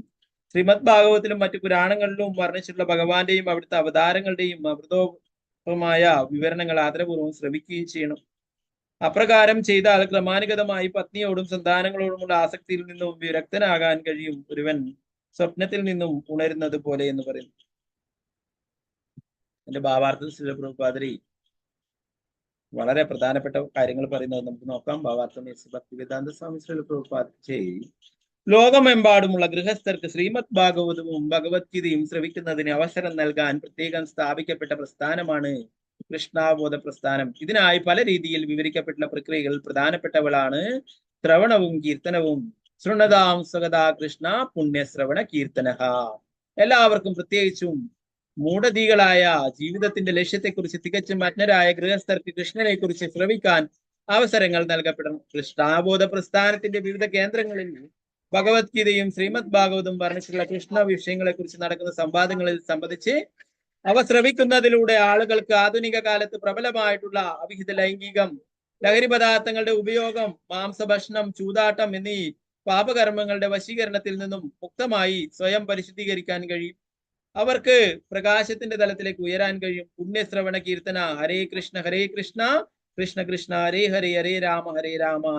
ശ്രീമദ് ഭാഗവതത്തിലും മറ്റു പുരാണങ്ങളിലും വർണ്ണിച്ചിട്ടുള്ള ഭഗവാന്റെയും അവിടുത്തെ അവതാരങ്ങളുടെയും അമൃതോപമായ വിവരണങ്ങൾ ആദരപൂർവ്വം ശ്രവിക്കുകയും ചെയ്യണം. അപ്രകാരം ചെയ്താൽ ക്രമാനുഗതമായി പത്നിയോടും സന്താനങ്ങളോടുമുള്ള ആസക്തിയിൽ നിന്നും വിരക്തനാകാൻ കഴിയും. ഒരുവൻ സ്വപ്നത്തിൽ നിന്നും ഉണരുന്നത് പോലെ എന്ന് പറയുന്നു. എന്റെ ഭാവാർത്ഥത്തിൽ ശ്രീല പ്രഭുപാദരി വളരെ പ്രധാനപ്പെട്ട കാര്യങ്ങൾ പറയുന്നത് നമുക്ക് നോക്കാം. ഭാവാർത്ഥം ഭക്തിവേദാന്ത സ്വാമി ശ്രീല പ്രഭുപാദരി ലോകമെമ്പാടുമുള്ള ഗൃഹസ്ഥർക്ക് ശ്രീമദ് ഭാഗവതവും ഭഗവത്ഗീതയും ശ്രവിക്കുന്നതിന് അവസരം നൽകാൻ പ്രത്യേകം സ്ഥാപിക്കപ്പെട്ട പ്രസ്ഥാനമാണ് കൃഷ്ണാബോധ പ്രസ്ഥാനം. ഇതിനായി പല രീതിയിൽ വിവരിക്കപ്പെട്ട പ്രക്രിയകൾ പ്രധാനപ്പെട്ടവളാണ് ശ്രവണവും കീർത്തനവും. ശൃണതാം സ്വഗതാ കൃഷ്ണ പുണ്യശ്രവണ കീർത്തന. എല്ലാവർക്കും, പ്രത്യേകിച്ചും മൂഢതികളായ ജീവിതത്തിന്റെ ലക്ഷ്യത്തെക്കുറിച്ച് തികച്ചും അജ്ഞരായ ഗൃഹസ്ഥർക്ക് കൃഷ്ണനെ കുറിച്ച് ശ്രവിക്കാൻ അവസരങ്ങൾ നൽകപ്പെടണം. കൃഷ്ണാബോധ പ്രസ്ഥാനത്തിന്റെ വിവിധ കേന്ദ്രങ്ങളിൽ ഭഗവത്ഗീതയും ശ്രീമദ് ഭാഗവതവും വർണ്ണിച്ചിട്ടുള്ള കൃഷ്ണ വിഷയങ്ങളെ കുറിച്ച് നടക്കുന്ന സംവാദങ്ങളിൽ സംബന്ധിച്ച് അവ ശ്രവിക്കുന്നതിലൂടെ ആളുകൾക്ക് ആധുനിക കാലത്ത് പ്രബലമായിട്ടുള്ള അവിഹിത ലൈംഗികം, ലഹരി പദാർത്ഥങ്ങളുടെ ഉപയോഗം, മാംസഭക്ഷണം, ചൂതാട്ടം എന്നീ പാപകർമ്മങ്ങളുടെ വശീകരണത്തിൽ നിന്നും മുക്തമായി സ്വയം പരിശുദ്ധീകരിക്കാൻ കഴിയും. അവർക്ക് പ്രകാശത്തിന്റെ തലത്തിലേക്ക് ഉയരാൻ കഴിയും. പുണ്യശ്രവണ കീർത്തന ഹരേ കൃഷ്ണ കൃഷ്ണ കൃഷ്ണ ഹരേ ഹരേ ഹരേ രാമ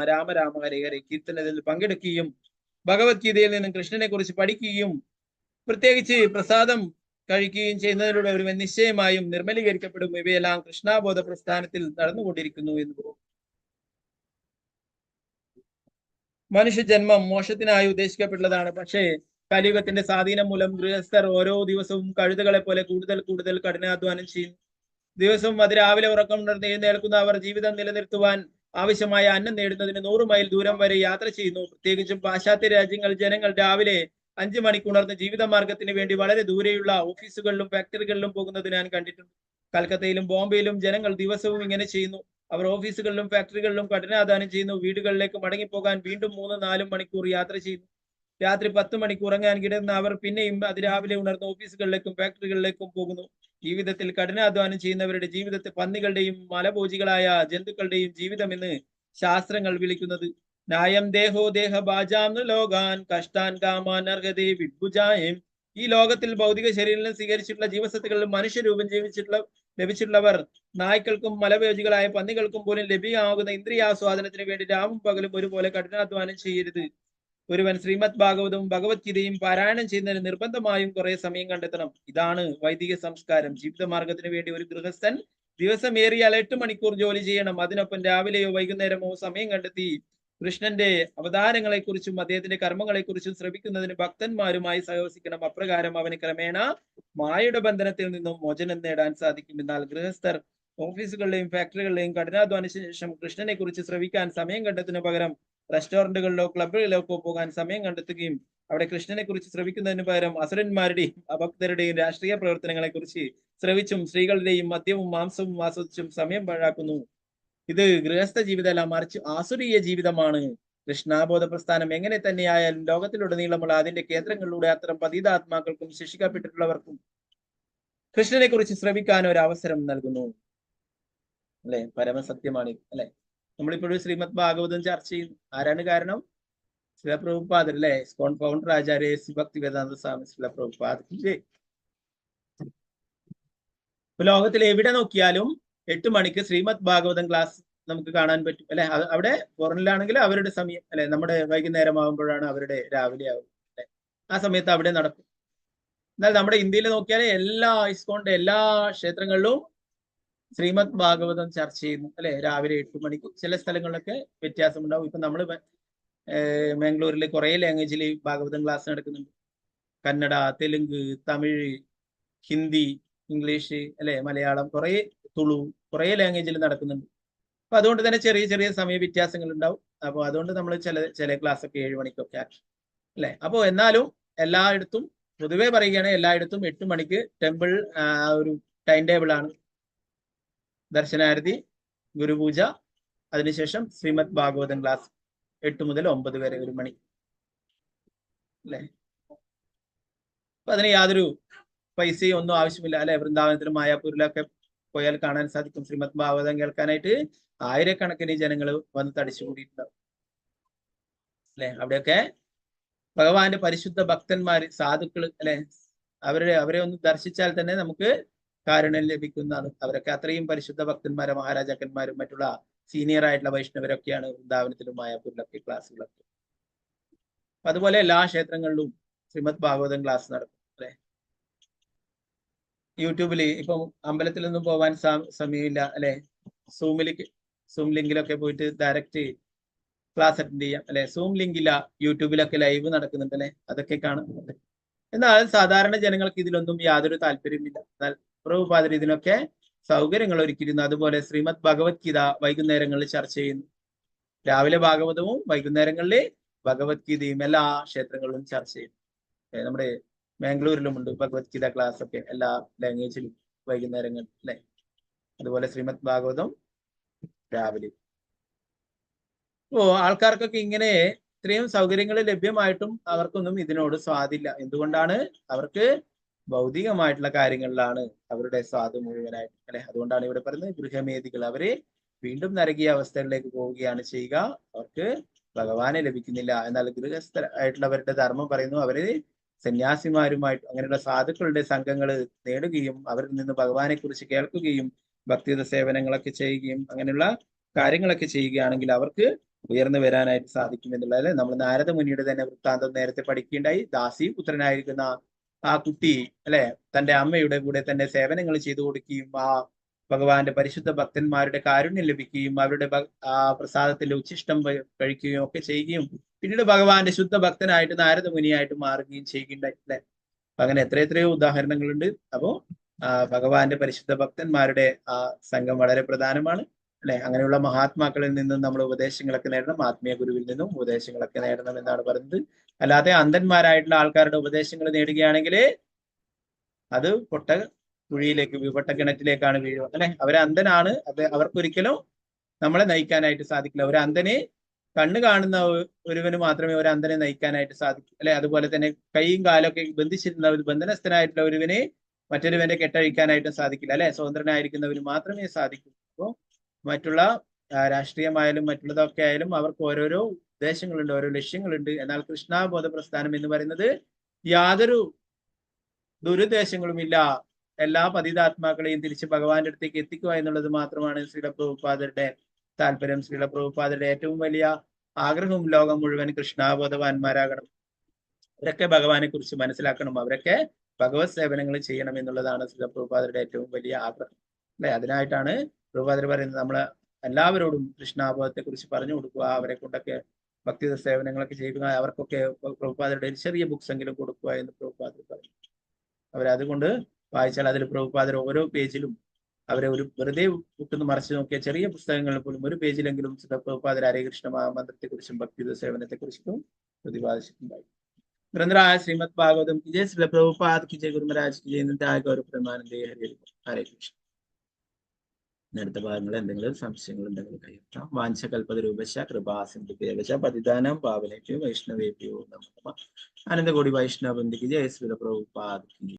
രാമ രാമ ഹരേ ഹരേ കീർത്തനത്തിൽ പങ്കെടുക്കുകയും ഭഗവത്ഗീതയിൽ നിന്നും കൃഷ്ണനെ കുറിച്ച് പഠിക്കുകയും പ്രത്യേകിച്ച് പ്രസാദം കഴിക്കുകയും ചെയ്യുന്നതിലൂടെ ഒരുവൻ നിശ്ചയമായും നിർമ്മലീകരിക്കപ്പെടും. ഇവയെല്ലാം കൃഷ്ണാബോധ പ്രസ്ഥാനത്തിൽ നടന്നുകൊണ്ടിരിക്കുന്നു എന്ന് പോകും. മനുഷ്യജന്മം മോക്ഷത്തിനായി ഉദ്ദേശിക്കപ്പെട്ടതാണ്. പക്ഷേ കലിയുഗത്തിന്റെ സ്വാധീനം മൂലം ഗൃഹസ്ഥർ ഓരോ ദിവസവും കഴുതകളെ പോലെ കൂടുതൽ കഠിനാധ്വാനം ചെയ്യുന്നു. ദിവസവും അതിരാവിലെ ഉറക്കമുണർന്ന് എഴുന്നേൽക്കുന്ന അവർ ജീവിതം നിലനിർത്തുവാൻ ആവശ്യമായ അന്നം നേടുന്നതിന് 100 മൈൽ ദൂരം വരെ യാത്ര ചെയ്യുന്നു. പ്രത്യേകിച്ചും പാശ്ചാത്യ ജനങ്ങൾ രാവിലെ 5 മണിക്ക് ഉണർന്ന് ജീവിതമാർഗത്തിന് വേണ്ടി വളരെ ദൂരെയുള്ള ഓഫീസുകളിലും ഫാക്ടറികളിലും പോകുന്നത് ഞാൻ കണ്ടിട്ടുണ്ട്. കൽക്കത്തയിലും ബോംബെയിലും ജനങ്ങൾ ദിവസവും ഇങ്ങനെ ചെയ്യുന്നു. അവർ ഓഫീസുകളിലും ഫാക്ടറികളിലും കഠിനാധ്വാനം ചെയ്യുന്നു. വീടുകളിലേക്ക് മടങ്ങിപ്പോകാൻ വീണ്ടും 3-4 മണിക്കൂർ യാത്ര ചെയ്യുന്നു. രാത്രി 10 മണിക്ക് ഉറങ്ങാൻ കിടന്ന അവർ പിന്നെയും അതിരാവിലെ ഉണർന്ന് ഓഫീസുകളിലേക്കും ഫാക്ടറികളിലേക്കും പോകുന്നു. ജീവിതത്തിൽ കഠിനാധ്വാനം ചെയ്യുന്നവരുടെ ജീവിതത്തെ പന്നികളുടെയും മലഭോജികളായ ജന്തുക്കളുടെയും ജീവിതം എന്ന് ശാസ്ത്രങ്ങൾ വിളിക്കുന്നത്. നായം ദേഹോ ദേഹ ബാജാം ലോകാൻ കഷ്ടാൻ കാമാൻ അർഹതേ വിഭുജായം. ഈ ലോകത്തിൽ ഭൗതിക ശരീരം സ്വീകരിച്ചിട്ടുള്ള ജീവസത്തുകളിലും മനുഷ്യരൂപം ലഭിച്ചിട്ടുള്ളവർ നായ്ക്കൾക്കും മലഭോജികളായ പന്നികൾക്കും പോലും ലഭ്യമാകുന്ന ഇന്ദ്രിയാസ്വാദനത്തിന് വേണ്ടി രാവും പകലും ഒരുപോലെ കഠിനാധ്വാനം ചെയ്യരുത്. ഒരുവൻ ശ്രീമദ് ഭാഗവതവും ഭഗവത്ഗീതയും പാരായണം ചെയ്യുന്നതിന് നിർബന്ധമായും കുറെ സമയം കണ്ടെത്തണം. ഇതാണ് വൈദിക സംസ്കാരം. ജീവിതമാർഗത്തിന് വേണ്ടി ഒരു ഗൃഹസ്ഥൻ ദിവസം ഏറിയാൽ 8 മണിക്കൂർ ജോലി ചെയ്യണം. അതിനൊപ്പം രാവിലെയോ വൈകുന്നേരമോ സമയം കണ്ടെത്തി കൃഷ്ണന്റെ അവതാരങ്ങളെക്കുറിച്ചും അദ്ദേഹത്തിന്റെ കർമ്മങ്ങളെക്കുറിച്ചും ശ്രമിക്കുന്നതിന് ഭക്തന്മാരുമായി സഹവസിക്കണം. അപ്രകാരം അവന് ക്രമേണ മായയുടെ ബന്ധനത്തിൽ നിന്നും മോചനം നേടാൻ സാധിക്കും. എന്നാൽ ഗൃഹസ്ഥർ ഓഫീസുകളിലെയും ഫാക്ടറികളിലെയും കഠിനാധ്വാനത്തിന് ശേഷം കൃഷ്ണനെ കുറിച്ച് ശ്രവിക്കാൻ സമയം കണ്ടെത്തുന്ന പകരം റെസ്റ്റോറന്റുകളിലോ ക്ലബുകളിലോ പോകാൻ സമയം കണ്ടെത്തുകയും അവിടെ കൃഷ്ണനെ കുറിച്ച് ശ്രവിക്കുന്നതിന് പകരം അസുരന്മാരുടെയും അഭക്തരുടെയും രാഷ്ട്രീയ പ്രവർത്തനങ്ങളെ കുറിച്ച് ശ്രവിച്ചും സ്ത്രീകളുടെയും മദ്യവും മാംസവും ആസ്വദിച്ചും സമയം പാഴാക്കുന്നു. ഇത് ഗൃഹസ്ഥ ജീവിതമല്ല, മറിച്ച് ആസുരീയ ജീവിതമാണ്. കൃഷ്ണാബോധ പ്രസ്ഥാനം എങ്ങനെ തന്നെയായാലും ലോകത്തിലുടനീളമുള്ള അതിന്റെ കേന്ദ്രങ്ങളിലൂടെ അത്തരം പതിതാത്മാക്കൾക്കും ശിക്ഷിക്കപ്പെട്ടിട്ടുള്ളവർക്കും കൃഷ്ണനെ കുറിച്ച് ശ്രവിക്കാൻ ഒരു അവസരം നൽകുന്നു. അല്ലെ, പരമസത്യമാണ് അല്ലെ. നമ്മളിപ്പോഴും ശ്രീമദ് ഭാഗവതം ചർച്ച ചെയ്യുന്നു. ആരാണ് കാരണം? ശ്രീല പ്രഭുപാദർ അല്ലെ, ഇസ്കോൺ ഫൗണ്ടർ ആചാര്യ ഭക്തി വേദാന്ത സ്വാമി ശ്രീല പ്രഭുപാദർ. ഇപ്പൊ ലോകത്തിൽ എവിടെ നോക്കിയാലും 8 മണിക്ക് ശ്രീമദ് ഭാഗവതം ക്ലാസ് നമുക്ക് കാണാൻ പറ്റും അല്ലെ. അവിടെ ഫോറിനിലാണെങ്കിൽ അവരുടെ സമയം അല്ലെ, നമ്മുടെ വൈകുന്നേരം ആകുമ്പോഴാണ് അവരുടെ രാവിലെ ആവും അല്ലെ. ആ സമയത്ത് അവിടെ നടക്കും. എന്നാൽ നമ്മുടെ ഇന്ത്യയിൽ നോക്കിയാൽ എല്ലാ ഇസ്കോണിന്റെ എല്ലാ ക്ഷേത്രങ്ങളിലും ശ്രീമദ് ഭാഗവതം ചർച്ച ചെയ്യുന്നു അല്ലെ, രാവിലെ 8 മണിക്ക്. ചില സ്ഥലങ്ങളിലൊക്കെ വ്യത്യാസമുണ്ടാവും. ഇപ്പൊ നമ്മള് ബാംഗ്ലൂരിൽ കുറെ ലാംഗ്വേജിൽ ഭാഗവതം ക്ലാസ് നടക്കുന്നുണ്ട്. കന്നഡ, തെലുങ്ക്, തമിഴ്, ഹിന്ദി, ഇംഗ്ലീഷ് അല്ലെ, മലയാളം, കുറെ തുളു, കുറെ ലാംഗ്വേജിൽ നടക്കുന്നുണ്ട്. അപ്പൊ അതുകൊണ്ട് തന്നെ ചെറിയ ചെറിയ സമയ വ്യത്യാസങ്ങൾ ഉണ്ടാവും. അപ്പൊ അതുകൊണ്ട് നമ്മൾ ചില ക്ലാസ് ഒക്കെ 7 മണിക്കൊക്കെ ആക്കി അല്ലെ. അപ്പോ എന്നാലും എല്ലായിടത്തും പൊതുവെ പറയുകയാണ്, എല്ലായിടത്തും 8 മണിക്ക് ടെമ്പിൾ ഒരു ടൈം ടേബിൾ ആണ്. ദർശനാരതി, ഗുരുപൂജ, അതിനുശേഷം ശ്രീമദ് ഭാഗവതം ക്ലാസ് 8 മുതൽ 9 വരെ 1 മണി അല്ലെ. അപ്പൊ അതിന് യാതൊരു പൈസയും ഒന്നും ആവശ്യമില്ല അല്ലെ. വൃന്ദാവനത്തിലും മായാപൂരിലൊക്കെ പോയാൽ കാണാൻ സാധിക്കും. ശ്രീമദ് ഭാഗവതം കേൾക്കാനായിട്ട് ആയിരക്കണക്കിന് ജനങ്ങൾ വന്ന് തടിച്ചുകൂടിയിട്ടുണ്ടാവും അല്ലെ. അവിടെയൊക്കെ ഭഗവാന്റെ പരിശുദ്ധ ഭക്തന്മാര്, സാധുക്കള് അല്ലെ, അവരെ ഒന്ന് ദർശിച്ചാൽ തന്നെ നമുക്ക് കാരുണ്യം ലഭിക്കുന്നതാണ്. അവരൊക്കെ അത്രയും പരിശുദ്ധ ഭക്തന്മാരും മഹാരാജാക്കന്മാരും മറ്റുള്ള സീനിയർ ആയിട്ടുള്ള വൈഷ്ണവരൊക്കെയാണ് വൃന്ദാവനത്തിലും മായാപൂരിലൊക്കെ ക്ലാസ്സുകളൊക്കെ. അതുപോലെ എല്ലാ ക്ഷേത്രങ്ങളിലും ശ്രീമദ് ഭാഗവതം ക്ലാസ് നടക്കും അല്ലെ. യൂട്യൂബില് ഇപ്പം അമ്പലത്തിലൊന്നും പോവാൻ സമയമില്ല അല്ലെ, സൂം ലിങ്കിലൊക്കെ പോയിട്ട് ഡയറക്റ്റ് ക്ലാസ് അറ്റൻഡ് ചെയ്യാം അല്ലെ. സൂം ലിങ്കില്ല, യൂട്യൂബിലൊക്കെ ലൈവ് നടക്കുന്നുണ്ട് അല്ലെ, അതൊക്കെ കാണുന്നുണ്ട്. എന്നാൽ സാധാരണ ജനങ്ങൾക്ക് ഇതിലൊന്നും യാതൊരു താല്പര്യമില്ല. എന്നാൽ പ്രഭുപാദർ ഇതിനൊക്കെ സൗകര്യങ്ങൾ ഒരുക്കിയിരുന്നു. അതുപോലെ ശ്രീമദ് ഭഗവത്ഗീത വൈകുന്നേരങ്ങളിൽ ചർച്ച ചെയ്യുന്നു. രാവിലെ ഭാഗവതവും വൈകുന്നേരങ്ങളിൽ ഭഗവത്ഗീതയും എല്ലാ ക്ഷേത്രങ്ങളിലും ചർച്ച ചെയ്യും. നമ്മുടെ ബാംഗ്ലൂരിലുമുണ്ട് ഭഗവത്ഗീത ക്ലാസ് ഒക്കെ എല്ലാ ലാംഗ്വേജിലും വൈകുന്നേരങ്ങൾ അല്ലെ. അതുപോലെ ശ്രീമദ് ഭാഗവതം രാവിലെ. ആൾക്കാർക്കൊക്കെ ഇങ്ങനെ ഇത്രയും സൗകര്യങ്ങൾ ലഭ്യമായിട്ടും അവർക്കൊന്നും ഇതിനോട് സ്വാദില്ല. എന്തുകൊണ്ടാണ്? അവർക്ക് ഭൗതികമായിട്ടുള്ള കാര്യങ്ങളിലാണ് അവരുടെ സ്വാദ് മുഴുവനായിട്ട് അല്ലെ. അതുകൊണ്ടാണ് ഇവിടെ പറയുന്നത് ഗൃഹമേധികൾ. അവര് വീണ്ടും നരകീയ അവസ്ഥകളിലേക്ക് പോവുകയാണ് ചെയ്യുക. അവർക്ക് ഭഗവാനെ ലഭിക്കുന്നില്ല. എന്നാൽ ഗൃഹസ്ഥരായിട്ടുള്ളവരുടെ ധർമ്മം പറയുന്നു, അവര് സന്യാസിമാരുമായിട്ട് അങ്ങനെയുള്ള സാധുക്കളുടെ സംഘങ്ങൾ നേടുകയും അവരിൽ നിന്ന് ഭഗവാനെ കുറിച്ച് കേൾക്കുകയും ഭക്തിയുത സേവനങ്ങളൊക്കെ ചെയ്യുകയും അങ്ങനെയുള്ള കാര്യങ്ങളൊക്കെ ചെയ്യുകയാണെങ്കിൽ അവർക്ക് ഉയർന്നു വരാനായിട്ട് സാധിക്കും എന്നുള്ളത് നമ്മൾ നാരദ മുനിയുടെ തന്നെ വൃത്താന്തം നേരത്തെ പഠിക്കുകയുണ്ടായി. ദാസി പുത്രനായിരിക്കുന്ന ആ കുട്ടി അല്ലെ, തന്റെ അമ്മയുടെ കൂടെ തന്നെ സേവനങ്ങൾ ചെയ്തു കൊടുക്കുകയും ആ ഭഗവാന്റെ പരിശുദ്ധ ഭക്തന്മാരുടെ കാരുണ്യം ലഭിക്കുകയും അവരുടെ ആ പ്രസാദത്തിന്റെ ഉച്ഛിഷ്ടം കഴിക്കുകയും ഒക്കെ ചെയ്യുകയും പിന്നീട് ഭഗവാന്റെ ശുദ്ധ ഭക്തനായിട്ട് നാരദ മുനിയായിട്ട് മാറുകയും ചെയ്യുകയുണ്ടായി അല്ലെ. അങ്ങനെ എത്രയെത്രയോ ഉദാഹരണങ്ങളുണ്ട്. അപ്പോ ഭഗവാന്റെ പരിശുദ്ധ ഭക്തന്മാരുടെ ആ സംഘം വളരെ പ്രധാനമാണ് അല്ലെ. അങ്ങനെയുള്ള മഹാത്മാക്കളിൽ നിന്നും നമ്മൾ ഉപദേശങ്ങളൊക്കെ നേടണം. ആത്മീയ ഗുരുവിൽ നിന്നും ഉപദേശങ്ങളൊക്കെ നേടണം എന്നാണ് പറയുന്നത്. അല്ലാതെ അന്ധന്മാരായിട്ടുള്ള ആൾക്കാരുടെ ഉപദേശങ്ങൾ നേടുകയാണെങ്കിൽ അത് പൊട്ട കുഴിയിലേക്ക് പൊട്ട കിണറ്റിലേക്കാണ് വീഴുക അല്ലെ. അവരെ അന്ധനാണ്, അത് അവർക്കൊരിക്കലും നമ്മളെ നയിക്കാനായിട്ട് സാധിക്കില്ല. ഒരു അന്ധനെ കണ്ണ് കാണുന്ന ഒരുവന് മാത്രമേ ഒരു അന്ധനെ നയിക്കാനായിട്ട് സാധിക്കൂ അല്ലെ. അതുപോലെ തന്നെ കൈയും കാലൊക്കെ ബന്ധിച്ചിരുന്ന ഒരു ബന്ധനസ്ഥനായിട്ടുള്ള ഒരുവനെ മറ്റൊരുവന്റെ കെട്ടഴിക്കാനായിട്ടും സാധിക്കില്ല അല്ലെ. സ്വതന്ത്രനായിരിക്കുന്നവന് മാത്രമേ സാധിക്കൂ. അപ്പോൾ മറ്റുള്ള രാഷ്ട്രീയമായാലും മറ്റുള്ളതൊക്കെ ആയാലും അവർക്ക് ഓരോരോ ഉദ്ദേശങ്ങളുണ്ട്, ഓരോ ലക്ഷ്യങ്ങളുണ്ട്. എന്നാൽ കൃഷ്ണബോധ പ്രസ്ഥാനം എന്ന് പറയുന്നത് യാതൊരു ദുരുദ്ദേശങ്ങളുമില്ല. എല്ലാ പതിതാത്മാക്കളെയും തിരിച്ച് ഭഗവാന്റെ അടുത്തേക്ക് എത്തിക്കുക എന്നുള്ളത് മാത്രമാണ് ശ്രീല പ്രഭുപാദരുടെ താല്പര്യം. ശ്രീല പ്രഭുപാദരുടെ ഏറ്റവും വലിയ ആഗ്രഹവും ലോകം മുഴുവൻ കൃഷ്ണബോധവാന്മാരാകണം. അവരൊക്കെ ഭഗവാനെ കുറിച്ച് മനസ്സിലാക്കണം. അവരൊക്കെ ഭഗവത് സേവനങ്ങൾ ചെയ്യണം എന്നുള്ളതാണ് ശ്രീല പ്രഭുപാദരുടെ ഏറ്റവും വലിയ ആഗ്രഹം അല്ലെ. അതിനായിട്ടാണ് പ്രഭുപാദർ പറയുന്നത് നമ്മൾ എല്ലാവരോടും കൃഷ്ണാബോധത്തെ കുറിച്ച് പറഞ്ഞു കൊടുക്കുക, അവരെ കൊണ്ടൊക്കെ ഭക്തിയുത സേവനങ്ങളൊക്കെ ചെയ്യുക, അവർക്കൊക്കെ പ്രഭുപാദരുടെ ചെറിയ ബുക്സ് എങ്കിലും കൊടുക്കുക എന്ന് പ്രഭുപാദർ പറയും. അവരതുകൊണ്ട് വായിച്ചാൽ അതിൽ പ്രഭുപാദർ ഓരോ പേജിലും അവരെ ഒരു വെറുതെ ബുക്കിന്ന് മറിച്ച് നോക്കിയ ചെറിയ പുസ്തകങ്ങളിൽ പോലും ഒരു പേജിലെങ്കിലും പ്രഭുപാദർ ഹരേ കൃഷ്ണ മന്ത്രത്തെ കുറിച്ചും ഭക്തിയുത സേവനത്തെ കുറിച്ചും പ്രതിപാദിച്ചിട്ടുണ്ടായി. ഗ്രന്ഥരായ ശ്രീമദ് ഭാഗവതം की जय, श्रील प्रभुपाद की जय, गुरु महाराज की जय, नित्य गौर प्रेमानंदे हरे हरे कृष्ण. അടുത്ത ഭാഗങ്ങളിൽ എന്തെങ്കിലും സംശയങ്ങൾ ഉണ്ടെങ്കിൽ കയ്യെത്താം. വാഞ്ചകൽപതരൂപശ കൃപാസിന്ധുഭ്യവശ പതിതാനം പാവനേഭ്യോ വൈഷ്ണവേഭ്യോ നമഃ. ആനന്ദകോടി വൈഷ്ണവ വന്ദിക്ക് ജയ ശ്രീല പ്രഭുപാദ്.